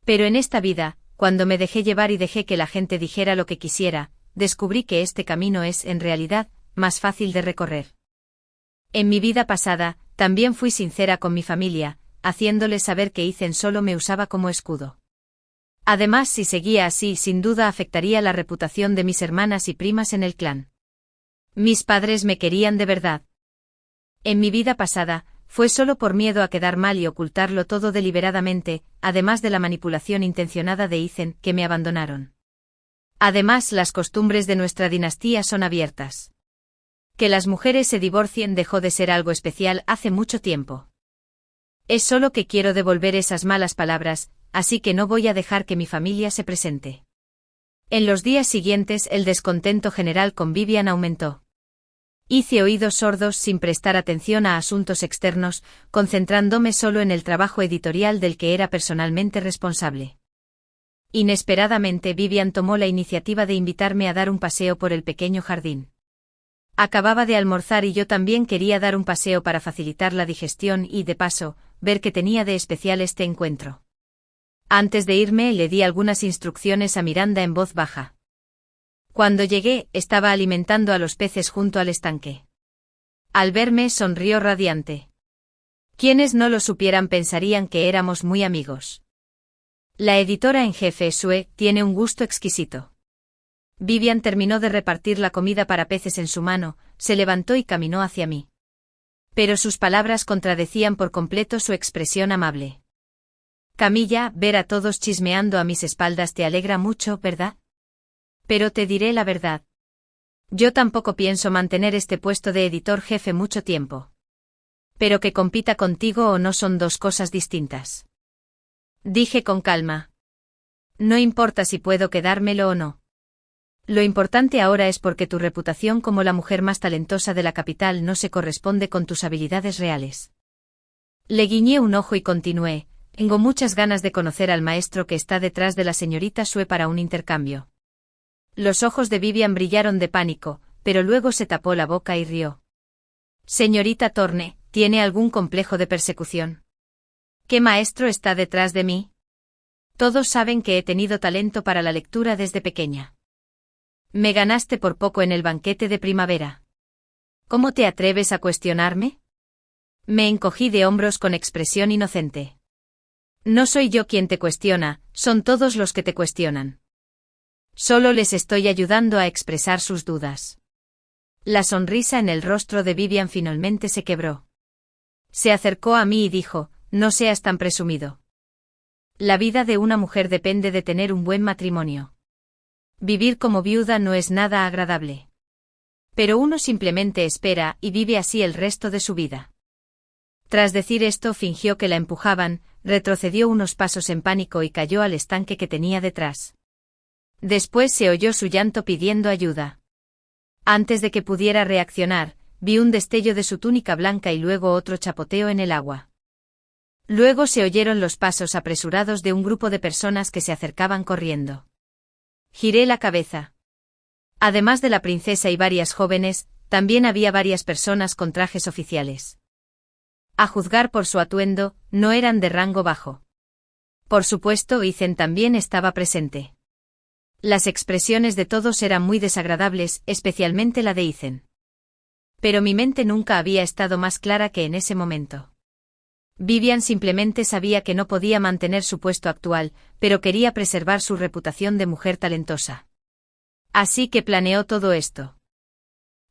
Pero en esta vida, cuando me dejé llevar y dejé que la gente dijera lo que quisiera, descubrí que este camino es, en realidad, más fácil de recorrer. En mi vida pasada, también fui sincera con mi familia, haciéndoles saber que Ethan solo me usaba como escudo. Además, si seguía así, sin duda afectaría la reputación de mis hermanas y primas en el clan. Mis padres me querían de verdad. En mi vida pasada, fue solo por miedo a quedar mal y ocultarlo todo deliberadamente, además de la manipulación intencionada de Ethan, que me abandonaron. Además, las costumbres de nuestra dinastía son abiertas. Que las mujeres se divorcien dejó de ser algo especial hace mucho tiempo. Es solo que quiero devolver esas malas palabras, así que no voy a dejar que mi familia se presente. En los días siguientes el descontento general con Vivian aumentó. Hice oídos sordos sin prestar atención a asuntos externos, concentrándome solo en el trabajo editorial del que era personalmente responsable. Inesperadamente Vivian tomó la iniciativa de invitarme a dar un paseo por el pequeño jardín. Acababa de almorzar y yo también quería dar un paseo para facilitar la digestión y, de paso, ver qué tenía de especial este encuentro. Antes de irme le di algunas instrucciones a Miranda en voz baja. Cuando llegué, estaba alimentando a los peces junto al estanque. Al verme sonrió radiante. Quienes no lo supieran pensarían que éramos muy amigos. La editora en jefe Sue tiene un gusto exquisito. Vivian terminó de repartir la comida para peces en su mano, se levantó y caminó hacia mí. Pero sus palabras contradecían por completo su expresión amable. Camilla, ver a todos chismeando a mis espaldas te alegra mucho, ¿verdad? Pero te diré la verdad. Yo tampoco pienso mantener este puesto de editor jefe mucho tiempo. Pero que compita contigo o no son dos cosas distintas. Dije con calma. No importa si puedo quedármelo o no. Lo importante ahora es porque tu reputación como la mujer más talentosa de la capital no se corresponde con tus habilidades reales. Le guiñé un ojo y continué. Tengo muchas ganas de conocer al maestro que está detrás de la señorita Sue para un intercambio. Los ojos de Vivian brillaron de pánico, pero luego se tapó la boca y rió. Señorita Thorne, ¿tiene algún complejo de persecución? ¿Qué maestro está detrás de mí? Todos saben que he tenido talento para la lectura desde pequeña. Me ganaste por poco en el banquete de primavera. ¿Cómo te atreves a cuestionarme? Me encogí de hombros con expresión inocente. No soy yo quien te cuestiona, son todos los que te cuestionan. Solo les estoy ayudando a expresar sus dudas. La sonrisa en el rostro de Vivian finalmente se quebró. Se acercó a mí y dijo, no seas tan presumido. La vida de una mujer depende de tener un buen matrimonio. Vivir como viuda no es nada agradable. Pero uno simplemente espera y vive así el resto de su vida. Tras decir esto fingió que la empujaban, retrocedió unos pasos en pánico y cayó al estanque que tenía detrás. Después se oyó su llanto pidiendo ayuda. Antes de que pudiera reaccionar, vi un destello de su túnica blanca y luego otro chapoteo en el agua. Luego se oyeron los pasos apresurados de un grupo de personas que se acercaban corriendo. Giré la cabeza. Además de la princesa y varias jóvenes, también había varias personas con trajes oficiales. A juzgar por su atuendo, no eran de rango bajo. Por supuesto, Ethan también estaba presente. Las expresiones de todos eran muy desagradables, especialmente la de Ethan. Pero mi mente nunca había estado más clara que en ese momento. Vivian simplemente sabía que no podía mantener su puesto actual, pero quería preservar su reputación de mujer talentosa. Así que planeó todo esto.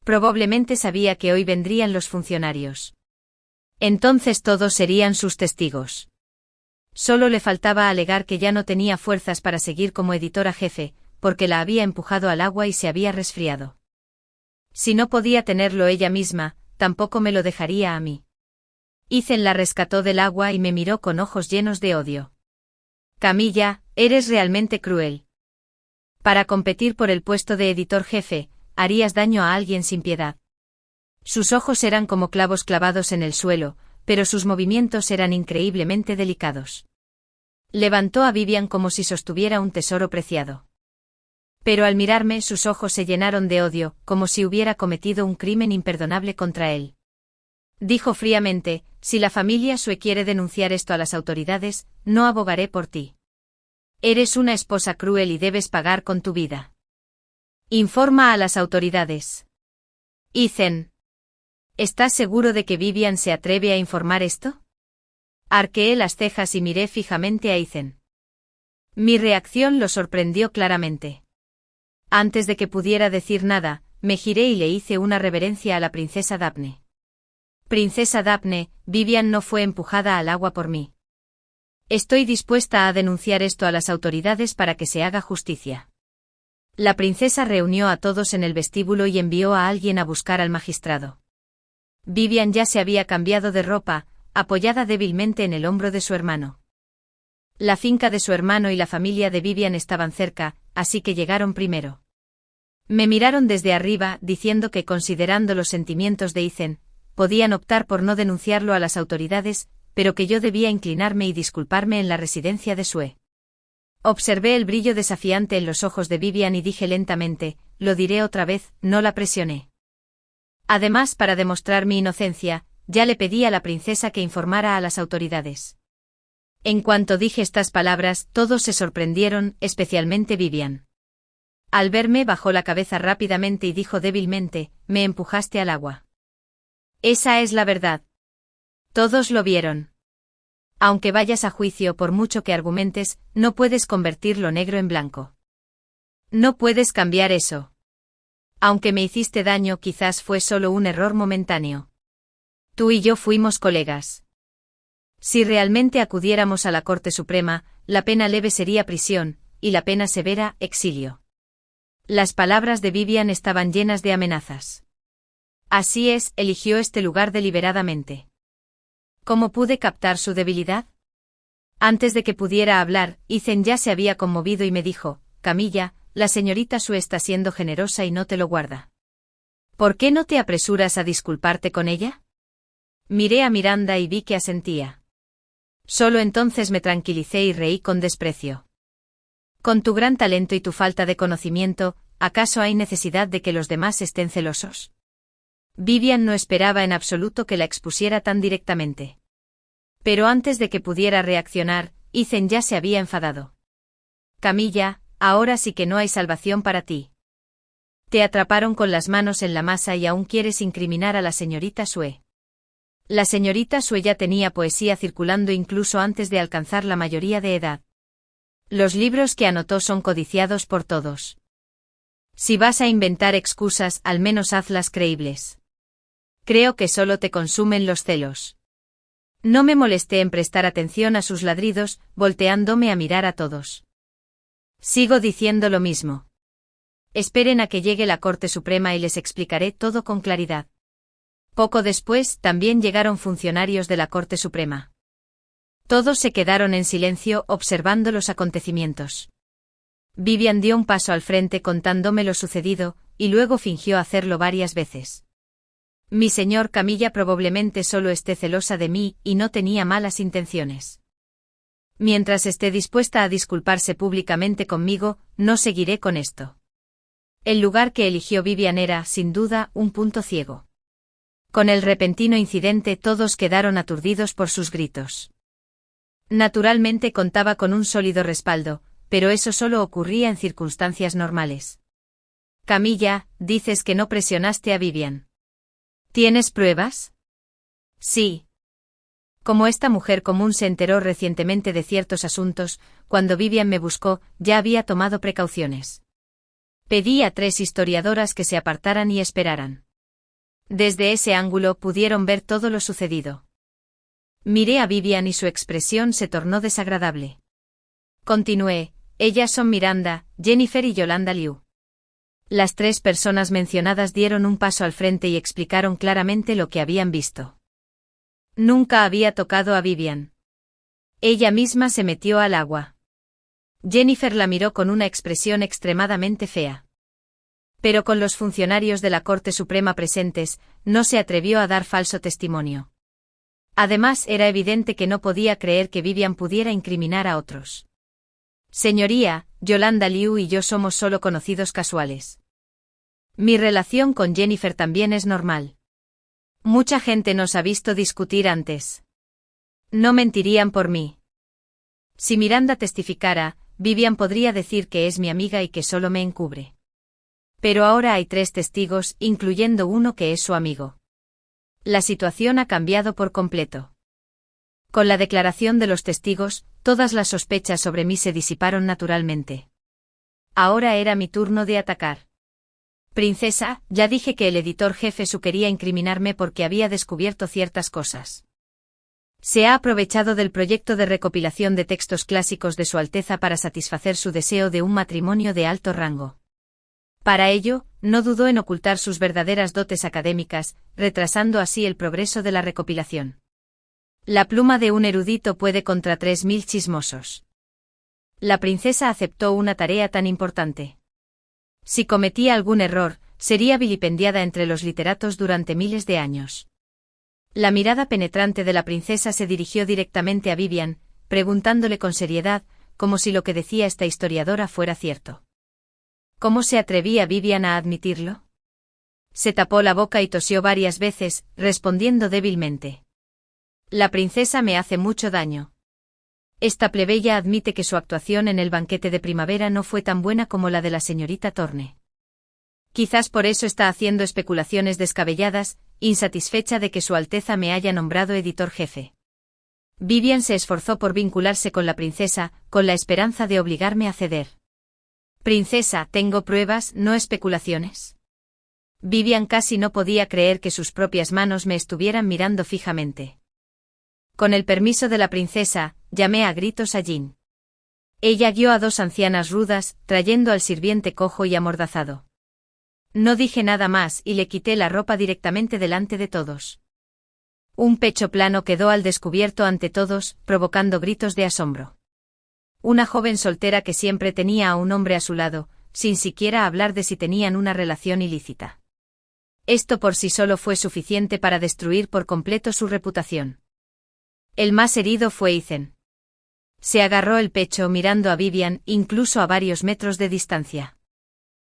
Probablemente sabía que hoy vendrían los funcionarios. Entonces todos serían sus testigos. Solo le faltaba alegar que ya no tenía fuerzas para seguir como editora jefe, porque la había empujado al agua y se había resfriado. Si no podía tenerlo ella misma, tampoco me lo dejaría a mí. Ethan la rescató del agua y me miró con ojos llenos de odio. Camilla, eres realmente cruel. Para competir por el puesto de editor jefe, harías daño a alguien sin piedad. Sus ojos eran como clavos clavados en el suelo, pero sus movimientos eran increíblemente delicados. Levantó a Vivian como si sostuviera un tesoro preciado. Pero al mirarme sus ojos se llenaron de odio, como si hubiera cometido un crimen imperdonable contra él. Dijo fríamente, si la familia Sue quiere denunciar esto a las autoridades, no abogaré por ti. Eres una esposa cruel y debes pagar con tu vida. Informa a las autoridades. Ethan. ¿Estás seguro de que Vivian se atreve a informar esto? Arqueé las cejas y miré fijamente a Ethan. Mi reacción lo sorprendió claramente. Antes de que pudiera decir nada, me giré y le hice una reverencia a la princesa Daphne. Princesa Daphne, Vivian no fue empujada al agua por mí. Estoy dispuesta a denunciar esto a las autoridades para que se haga justicia. La princesa reunió a todos en el vestíbulo y envió a alguien a buscar al magistrado. Vivian ya se había cambiado de ropa, apoyada débilmente en el hombro de su hermano. La finca de su hermano y la familia de Vivian estaban cerca, así que llegaron primero. Me miraron desde arriba, diciendo que considerando los sentimientos de Ethan, podían optar por no denunciarlo a las autoridades, pero que yo debía inclinarme y disculparme en la residencia de Sue. Observé el brillo desafiante en los ojos de Vivian y dije lentamente, lo diré otra vez, no la presioné. Además, para demostrar mi inocencia, ya le pedí a la princesa que informara a las autoridades. En cuanto dije estas palabras, todos se sorprendieron, especialmente Vivian. Al verme bajó la cabeza rápidamente y dijo débilmente, me empujaste al agua. Esa es la verdad. Todos lo vieron. Aunque vayas a juicio por mucho que argumentes, no puedes convertir lo negro en blanco. No puedes cambiar eso. Aunque me hiciste daño, quizás fue solo un error momentáneo. Tú y yo fuimos colegas. Si realmente acudiéramos a la Corte Suprema, la pena leve sería prisión, y la pena severa, exilio. Las palabras de Vivian estaban llenas de amenazas. Así es, eligió este lugar deliberadamente. ¿Cómo pude captar su debilidad? Antes de que pudiera hablar, Ethan ya se había conmovido y me dijo, Camilla, la señorita Sue está siendo generosa y no te lo guarda. ¿Por qué no te apresuras a disculparte con ella? Miré a Miranda y vi que asentía. Solo entonces me tranquilicé y reí con desprecio. Con tu gran talento y tu falta de conocimiento, ¿acaso hay necesidad de que los demás estén celosos? Vivian no esperaba en absoluto que la expusiera tan directamente. Pero antes de que pudiera reaccionar, Ethan ya se había enfadado. Camilla, ahora sí que no hay salvación para ti. Te atraparon con las manos en la masa y aún quieres incriminar a la señorita Sue. La señorita Sue ya tenía poesía circulando incluso antes de alcanzar la mayoría de edad. Los libros que anotó son codiciados por todos. Si vas a inventar excusas, al menos hazlas creíbles. Creo que solo te consumen los celos. No me molesté en prestar atención a sus ladridos, volteándome a mirar a todos. Sigo diciendo lo mismo. Esperen a que llegue la Corte Suprema y les explicaré todo con claridad. Poco después, también llegaron funcionarios de la Corte Suprema. Todos se quedaron en silencio observando los acontecimientos. Vivian dio un paso al frente contándome lo sucedido, y luego fingió hacerlo varias veces. Mi señor Camilla probablemente solo esté celosa de mí y no tenía malas intenciones. Mientras esté dispuesta a disculparse públicamente conmigo, no seguiré con esto. El lugar que eligió Vivian era, sin duda, un punto ciego. Con el repentino incidente todos quedaron aturdidos por sus gritos. Naturalmente contaba con un sólido respaldo, pero eso solo ocurría en circunstancias normales. Camilla, dices que no presionaste a Vivian. ¿Tienes pruebas? Sí. Como esta mujer común se enteró recientemente de ciertos asuntos, cuando Vivian me buscó, ya había tomado precauciones. Pedí a 3 historiadoras que se apartaran y esperaran. Desde ese ángulo pudieron ver todo lo sucedido. Miré a Vivian y su expresión se tornó desagradable. Continué, ellas son Miranda, Jennifer y Yolanda Liu. Las 3 personas mencionadas dieron un paso al frente y explicaron claramente lo que habían visto. Nunca había tocado a Vivian. Ella misma se metió al agua. Jennifer la miró con una expresión extremadamente fea. Pero con los funcionarios de la Corte Suprema presentes, no se atrevió a dar falso testimonio. Además, era evidente que no podía creer que Vivian pudiera incriminar a otros. Señoría, Yolanda Liu y yo somos solo conocidos casuales. Mi relación con Jennifer también es normal. Mucha gente nos ha visto discutir antes. No mentirían por mí. Si Miranda testificara, Vivian podría decir que es mi amiga y que solo me encubre. Pero ahora hay 3 testigos, incluyendo uno que es su amigo. La situación ha cambiado por completo. Con la declaración de los testigos, todas las sospechas sobre mí se disiparon naturalmente. Ahora era mi turno de atacar. Princesa, ya dije que el editor jefe Su quería incriminarme porque había descubierto ciertas cosas. Se ha aprovechado del proyecto de recopilación de textos clásicos de Su Alteza para satisfacer su deseo de un matrimonio de alto rango. Para ello, no dudó en ocultar sus verdaderas dotes académicas, retrasando así el progreso de la recopilación. La pluma de un erudito puede contra 3000 chismosos. La princesa aceptó una tarea tan importante. Si cometía algún error, sería vilipendiada entre los literatos durante miles de años. La mirada penetrante de la princesa se dirigió directamente a Vivian, preguntándole con seriedad, como si lo que decía esta historiadora fuera cierto. ¿Cómo se atrevía Vivian a admitirlo? Se tapó la boca y tosió varias veces, respondiendo débilmente. La princesa me hace mucho daño. Esta plebeya admite que su actuación en el banquete de primavera no fue tan buena como la de la señorita Thorne. Quizás por eso está haciendo especulaciones descabelladas, insatisfecha de que Su Alteza me haya nombrado editor jefe. Vivian se esforzó por vincularse con la princesa, con la esperanza de obligarme a ceder. Princesa, tengo pruebas, no especulaciones. Vivian casi no podía creer que sus propias manos me estuvieran mirando fijamente. Con el permiso de la princesa, llamé a gritos a Jean. Ella guió a 2 ancianas rudas, trayendo al sirviente cojo y amordazado. No dije nada más y le quité la ropa directamente delante de todos. Un pecho plano quedó al descubierto ante todos, provocando gritos de asombro. Una joven soltera que siempre tenía a un hombre a su lado, sin siquiera hablar de si tenían una relación ilícita. Esto por sí solo fue suficiente para destruir por completo su reputación. El más herido fue Ethan. Se agarró el pecho mirando a Vivian, incluso a varios metros de distancia.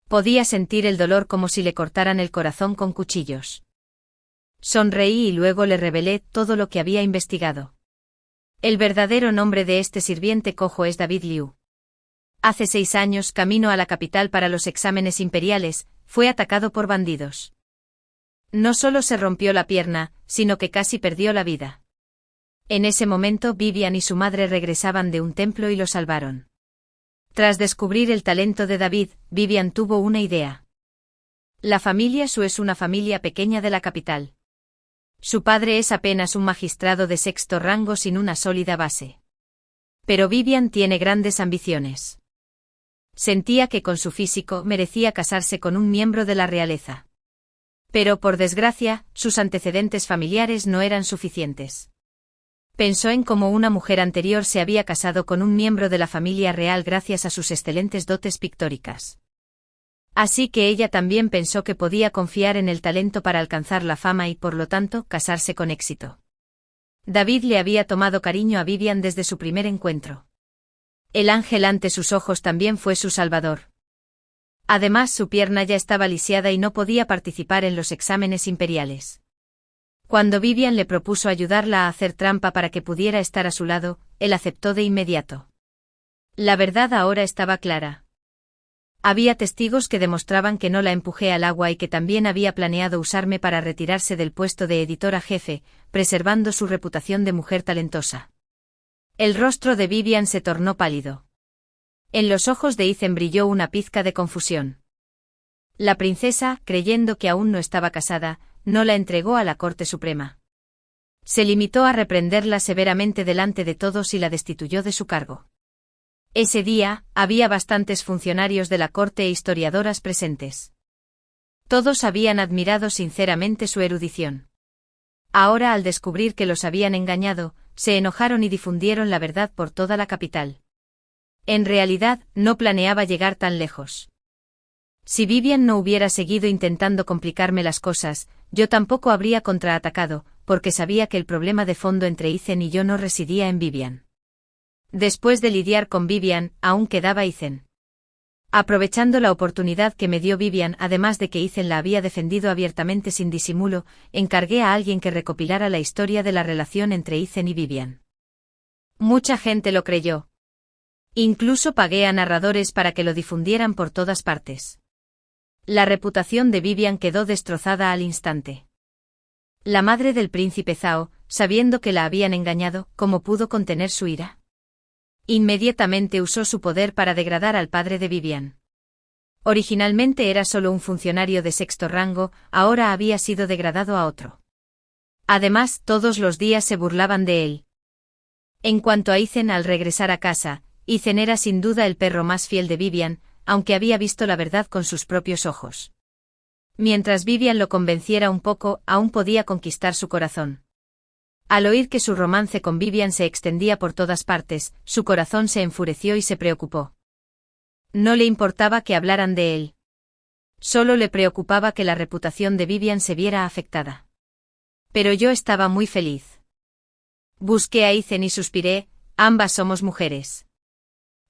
Podía sentir el dolor como si le cortaran el corazón con cuchillos. Sonreí y luego le revelé todo lo que había investigado. El verdadero nombre de este sirviente cojo es David Liu. Hace 6 años, camino a la capital para los exámenes imperiales, fue atacado por bandidos. No solo se rompió la pierna, sino que casi perdió la vida. En ese momento Vivian y su madre regresaban de un templo y lo salvaron. Tras descubrir el talento de David, Vivian tuvo una idea. La familia Su es una familia pequeña de la capital. Su padre es apenas un magistrado de 6º rango sin una sólida base. Pero Vivian tiene grandes ambiciones. Sentía que con su físico merecía casarse con un miembro de la realeza. Pero por desgracia, sus antecedentes familiares no eran suficientes. Pensó en cómo una mujer anterior se había casado con un miembro de la familia real gracias a sus excelentes dotes pictóricas. Así que ella también pensó que podía confiar en el talento para alcanzar la fama y por lo tanto casarse con éxito. David le había tomado cariño a Vivian desde su primer encuentro. El ángel ante sus ojos también fue su salvador. Además, su pierna ya estaba lisiada y no podía participar en los exámenes imperiales. Cuando Vivian le propuso ayudarla a hacer trampa para que pudiera estar a su lado, él aceptó de inmediato. La verdad ahora estaba clara. Había testigos que demostraban que no la empujé al agua y que también había planeado usarme para retirarse del puesto de editora jefe, preservando su reputación de mujer talentosa. El rostro de Vivian se tornó pálido. En los ojos de Ethan brilló una pizca de confusión. La princesa, creyendo que aún no estaba casada, no la entregó a la Corte Suprema. Se limitó a reprenderla severamente delante de todos y la destituyó de su cargo. Ese día, había bastantes funcionarios de la corte e historiadoras presentes. Todos habían admirado sinceramente su erudición. Ahora, al descubrir que los habían engañado, se enojaron y difundieron la verdad por toda la capital. En realidad, no planeaba llegar tan lejos. Si Vivian no hubiera seguido intentando complicarme las cosas, yo tampoco habría contraatacado, porque sabía que el problema de fondo entre Ethan y yo no residía en Vivian. Después de lidiar con Vivian, aún quedaba Ethan. Aprovechando la oportunidad que me dio Vivian, además de que Ethan la había defendido abiertamente sin disimulo, encargué a alguien que recopilara la historia de la relación entre Ethan y Vivian. Mucha gente lo creyó. Incluso pagué a narradores para que lo difundieran por todas partes. La reputación de Vivian quedó destrozada al instante. La madre del príncipe Zhao, sabiendo que la habían engañado, ¿cómo pudo contener su ira? Inmediatamente usó su poder para degradar al padre de Vivian. Originalmente era solo un funcionario de 6º rango, ahora había sido degradado a otro. Además, todos los días se burlaban de él. En cuanto a Ethan, al regresar a casa, Ethan era sin duda el perro más fiel de Vivian, aunque había visto la verdad con sus propios ojos. Mientras Vivian lo convenciera un poco, aún podía conquistar su corazón. Al oír que su romance con Vivian se extendía por todas partes, su corazón se enfureció y se preocupó. No le importaba que hablaran de él. Solo le preocupaba que la reputación de Vivian se viera afectada. Pero yo estaba muy feliz. Busqué a Ethan y suspiré, ambas somos mujeres.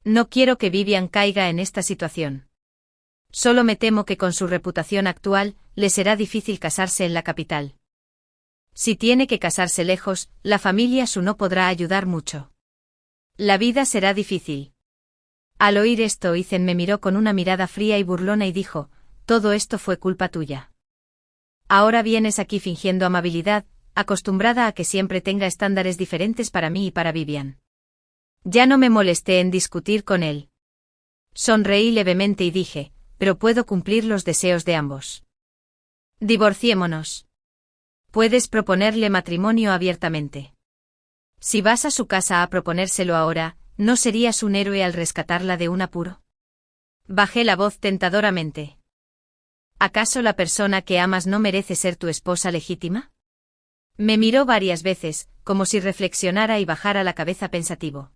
No quiero que Vivian caiga en esta situación. Solo me temo que con su reputación actual, le será difícil casarse en la capital. Si tiene que casarse lejos, la familia Su no podrá ayudar mucho. La vida será difícil. Al oír esto, Ethan me miró con una mirada fría y burlona y dijo, todo esto fue culpa tuya. Ahora vienes aquí fingiendo amabilidad, acostumbrada a que siempre tenga estándares diferentes para mí y para Vivian. Ya no me molesté en discutir con él. Sonreí levemente y dije, pero puedo cumplir los deseos de ambos. Divorciémonos. Puedes proponerle matrimonio abiertamente. Si vas a su casa a proponérselo ahora, ¿no serías un héroe al rescatarla de un apuro? Bajé la voz tentadoramente. ¿Acaso la persona que amas no merece ser tu esposa legítima? Me miró varias veces, como si reflexionara y bajara la cabeza pensativo.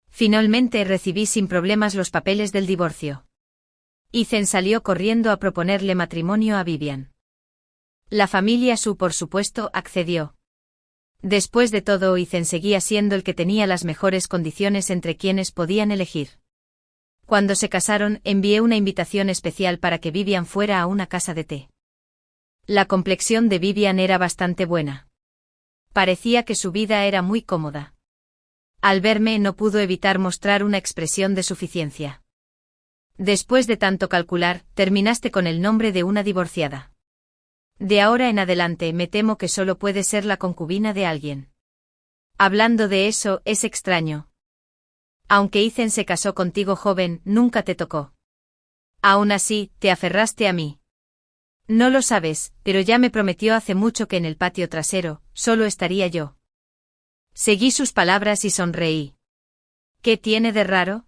Finalmente recibí sin problemas los papeles del divorcio. Ethan salió corriendo a proponerle matrimonio a Vivian. La familia Su, por supuesto, accedió. Después de todo, Ethan seguía siendo el que tenía las mejores condiciones entre quienes podían elegir. Cuando se casaron, envié una invitación especial para que Vivian fuera a una casa de té. La complexión de Vivian era bastante buena. Parecía que su vida era muy cómoda. Al verme no pudo evitar mostrar una expresión de suficiencia. Después de tanto calcular, terminaste con el nombre de una divorciada. De ahora en adelante me temo que solo puede ser la concubina de alguien. Hablando de eso, es extraño. Aunque Ethan se casó contigo joven, nunca te tocó. Aún así, te aferraste a mí. No lo sabes, pero ya me prometió hace mucho que en el patio trasero, solo estaría yo. Seguí sus palabras y sonreí. ¿Qué tiene de raro?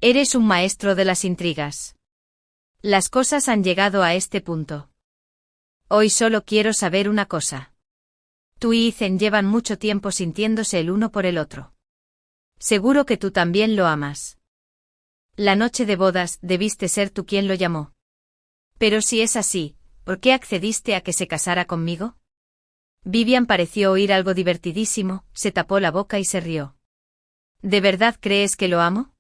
Eres un maestro de las intrigas. Las cosas han llegado a este punto. Hoy solo quiero saber una cosa. Tú y Ethan llevan mucho tiempo sintiéndose el uno por el otro. Seguro que tú también lo amas. La noche de bodas debiste ser tú quien lo llamó. Pero si es así, ¿por qué accediste a que se casara conmigo? Vivian pareció oír algo divertidísimo, se tapó la boca y se rió. ¿De verdad crees que lo amo?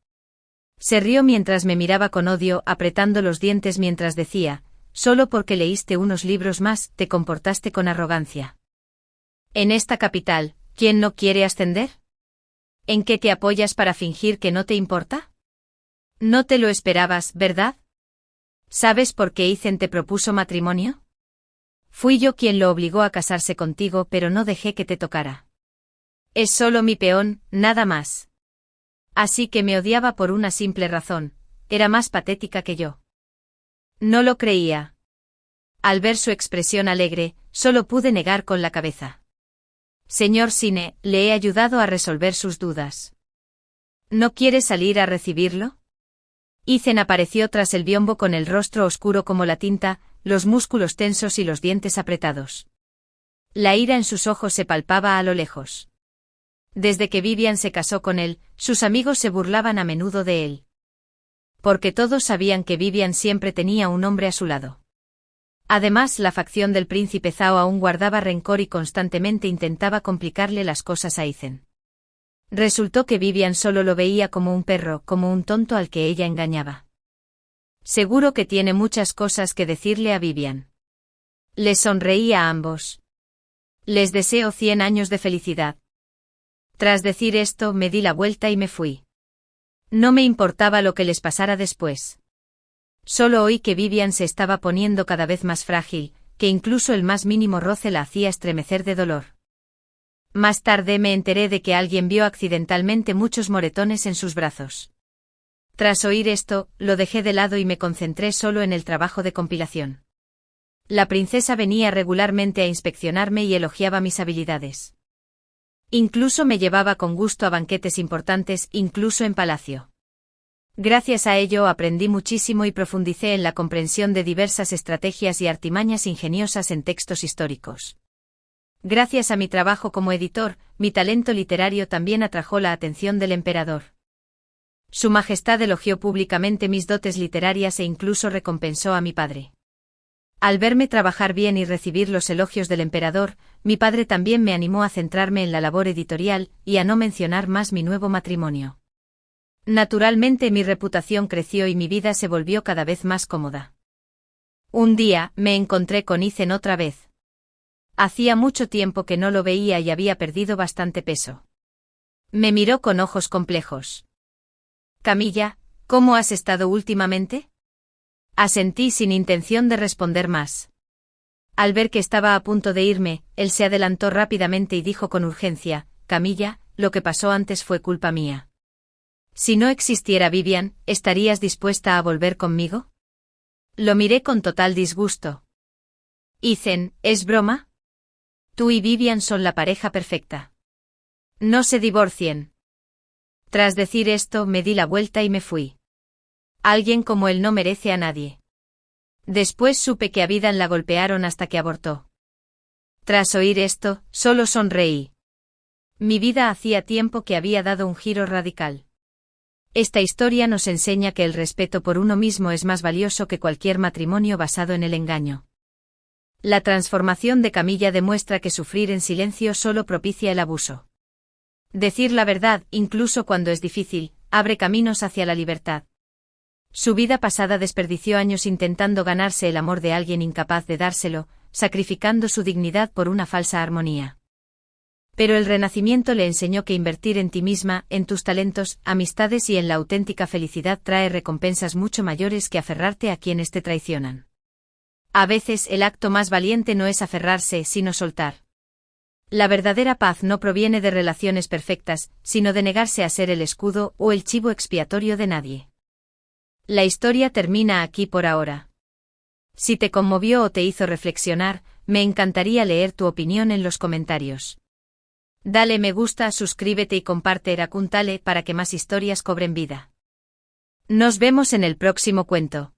Se rió mientras me miraba con odio, apretando los dientes mientras decía, solo porque leíste unos libros más, te comportaste con arrogancia. En esta capital, ¿quién no quiere ascender? ¿En qué te apoyas para fingir que no te importa? No te lo esperabas, ¿verdad? ¿Sabes por qué Ethan te propuso matrimonio? Fui yo quien lo obligó a casarse contigo, pero no dejé que te tocara. Es solo mi peón, nada más. Así que me odiaba por una simple razón, era más patética que yo. No lo creía. Al ver su expresión alegre, solo pude negar con la cabeza. Señor Sine, le he ayudado a resolver sus dudas. ¿No quiere salir a recibirlo? Ethan apareció tras el biombo con el rostro oscuro como la tinta, los músculos tensos y los dientes apretados. La ira en sus ojos se palpaba a lo lejos. Desde que Vivian se casó con él, sus amigos se burlaban a menudo de él. Porque todos sabían que Vivian siempre tenía un hombre a su lado. Además, la facción del príncipe Zhao aún guardaba rencor y constantemente intentaba complicarle las cosas a Ethan. Resultó que Vivian solo lo veía como un perro, como un tonto al que ella engañaba. Seguro que tiene muchas cosas que decirle a Vivian. Les sonreí a ambos. Les deseo 100 años de felicidad. Tras decir esto, me di la vuelta y me fui. No me importaba lo que les pasara después. Solo oí que Vivian se estaba poniendo cada vez más frágil, que incluso el más mínimo roce la hacía estremecer de dolor. Más tarde me enteré de que alguien vio accidentalmente muchos moretones en sus brazos. Tras oír esto, lo dejé de lado y me concentré solo en el trabajo de compilación. La princesa venía regularmente a inspeccionarme y elogiaba mis habilidades. Incluso me llevaba con gusto a banquetes importantes, incluso en palacio. Gracias a ello aprendí muchísimo y profundicé en la comprensión de diversas estrategias y artimañas ingeniosas en textos históricos. Gracias a mi trabajo como editor, mi talento literario también atrajo la atención del emperador. Su Majestad elogió públicamente mis dotes literarias e incluso recompensó a mi padre. Al verme trabajar bien y recibir los elogios del emperador, mi padre también me animó a centrarme en la labor editorial y a no mencionar más mi nuevo matrimonio. Naturalmente mi reputación creció y mi vida se volvió cada vez más cómoda. Un día, me encontré con Ethan otra vez. Hacía mucho tiempo que no lo veía y había perdido bastante peso. Me miró con ojos complejos. Camilla, ¿cómo has estado últimamente? Asentí sin intención de responder más. Al ver que estaba a punto de irme, él se adelantó rápidamente y dijo con urgencia, Camilla, lo que pasó antes fue culpa mía. Si no existiera Vivian, ¿estarías dispuesta a volver conmigo? Lo miré con total disgusto. Ethan, ¿es broma? Tú y Vivian son la pareja perfecta. No se divorcien. Tras decir esto, me di la vuelta y me fui. Alguien como él no merece a nadie. Después supe que a Vivian la golpearon hasta que abortó. Tras oír esto, solo sonreí. Mi vida hacía tiempo que había dado un giro radical. Esta historia nos enseña que el respeto por uno mismo es más valioso que cualquier matrimonio basado en el engaño. La transformación de Camilla demuestra que sufrir en silencio solo propicia el abuso. Decir la verdad, incluso cuando es difícil, abre caminos hacia la libertad. Su vida pasada desperdició años intentando ganarse el amor de alguien incapaz de dárselo, sacrificando su dignidad por una falsa armonía. Pero el Renacimiento le enseñó que invertir en ti misma, en tus talentos, amistades y en la auténtica felicidad trae recompensas mucho mayores que aferrarte a quienes te traicionan. A veces el acto más valiente no es aferrarse, sino soltar. La verdadera paz no proviene de relaciones perfectas, sino de negarse a ser el escudo o el chivo expiatorio de nadie. La historia termina aquí por ahora. Si te conmovió o te hizo reflexionar, me encantaría leer tu opinión en los comentarios. Dale me gusta, suscríbete y comparte Racontale para que más historias cobren vida. Nos vemos en el próximo cuento.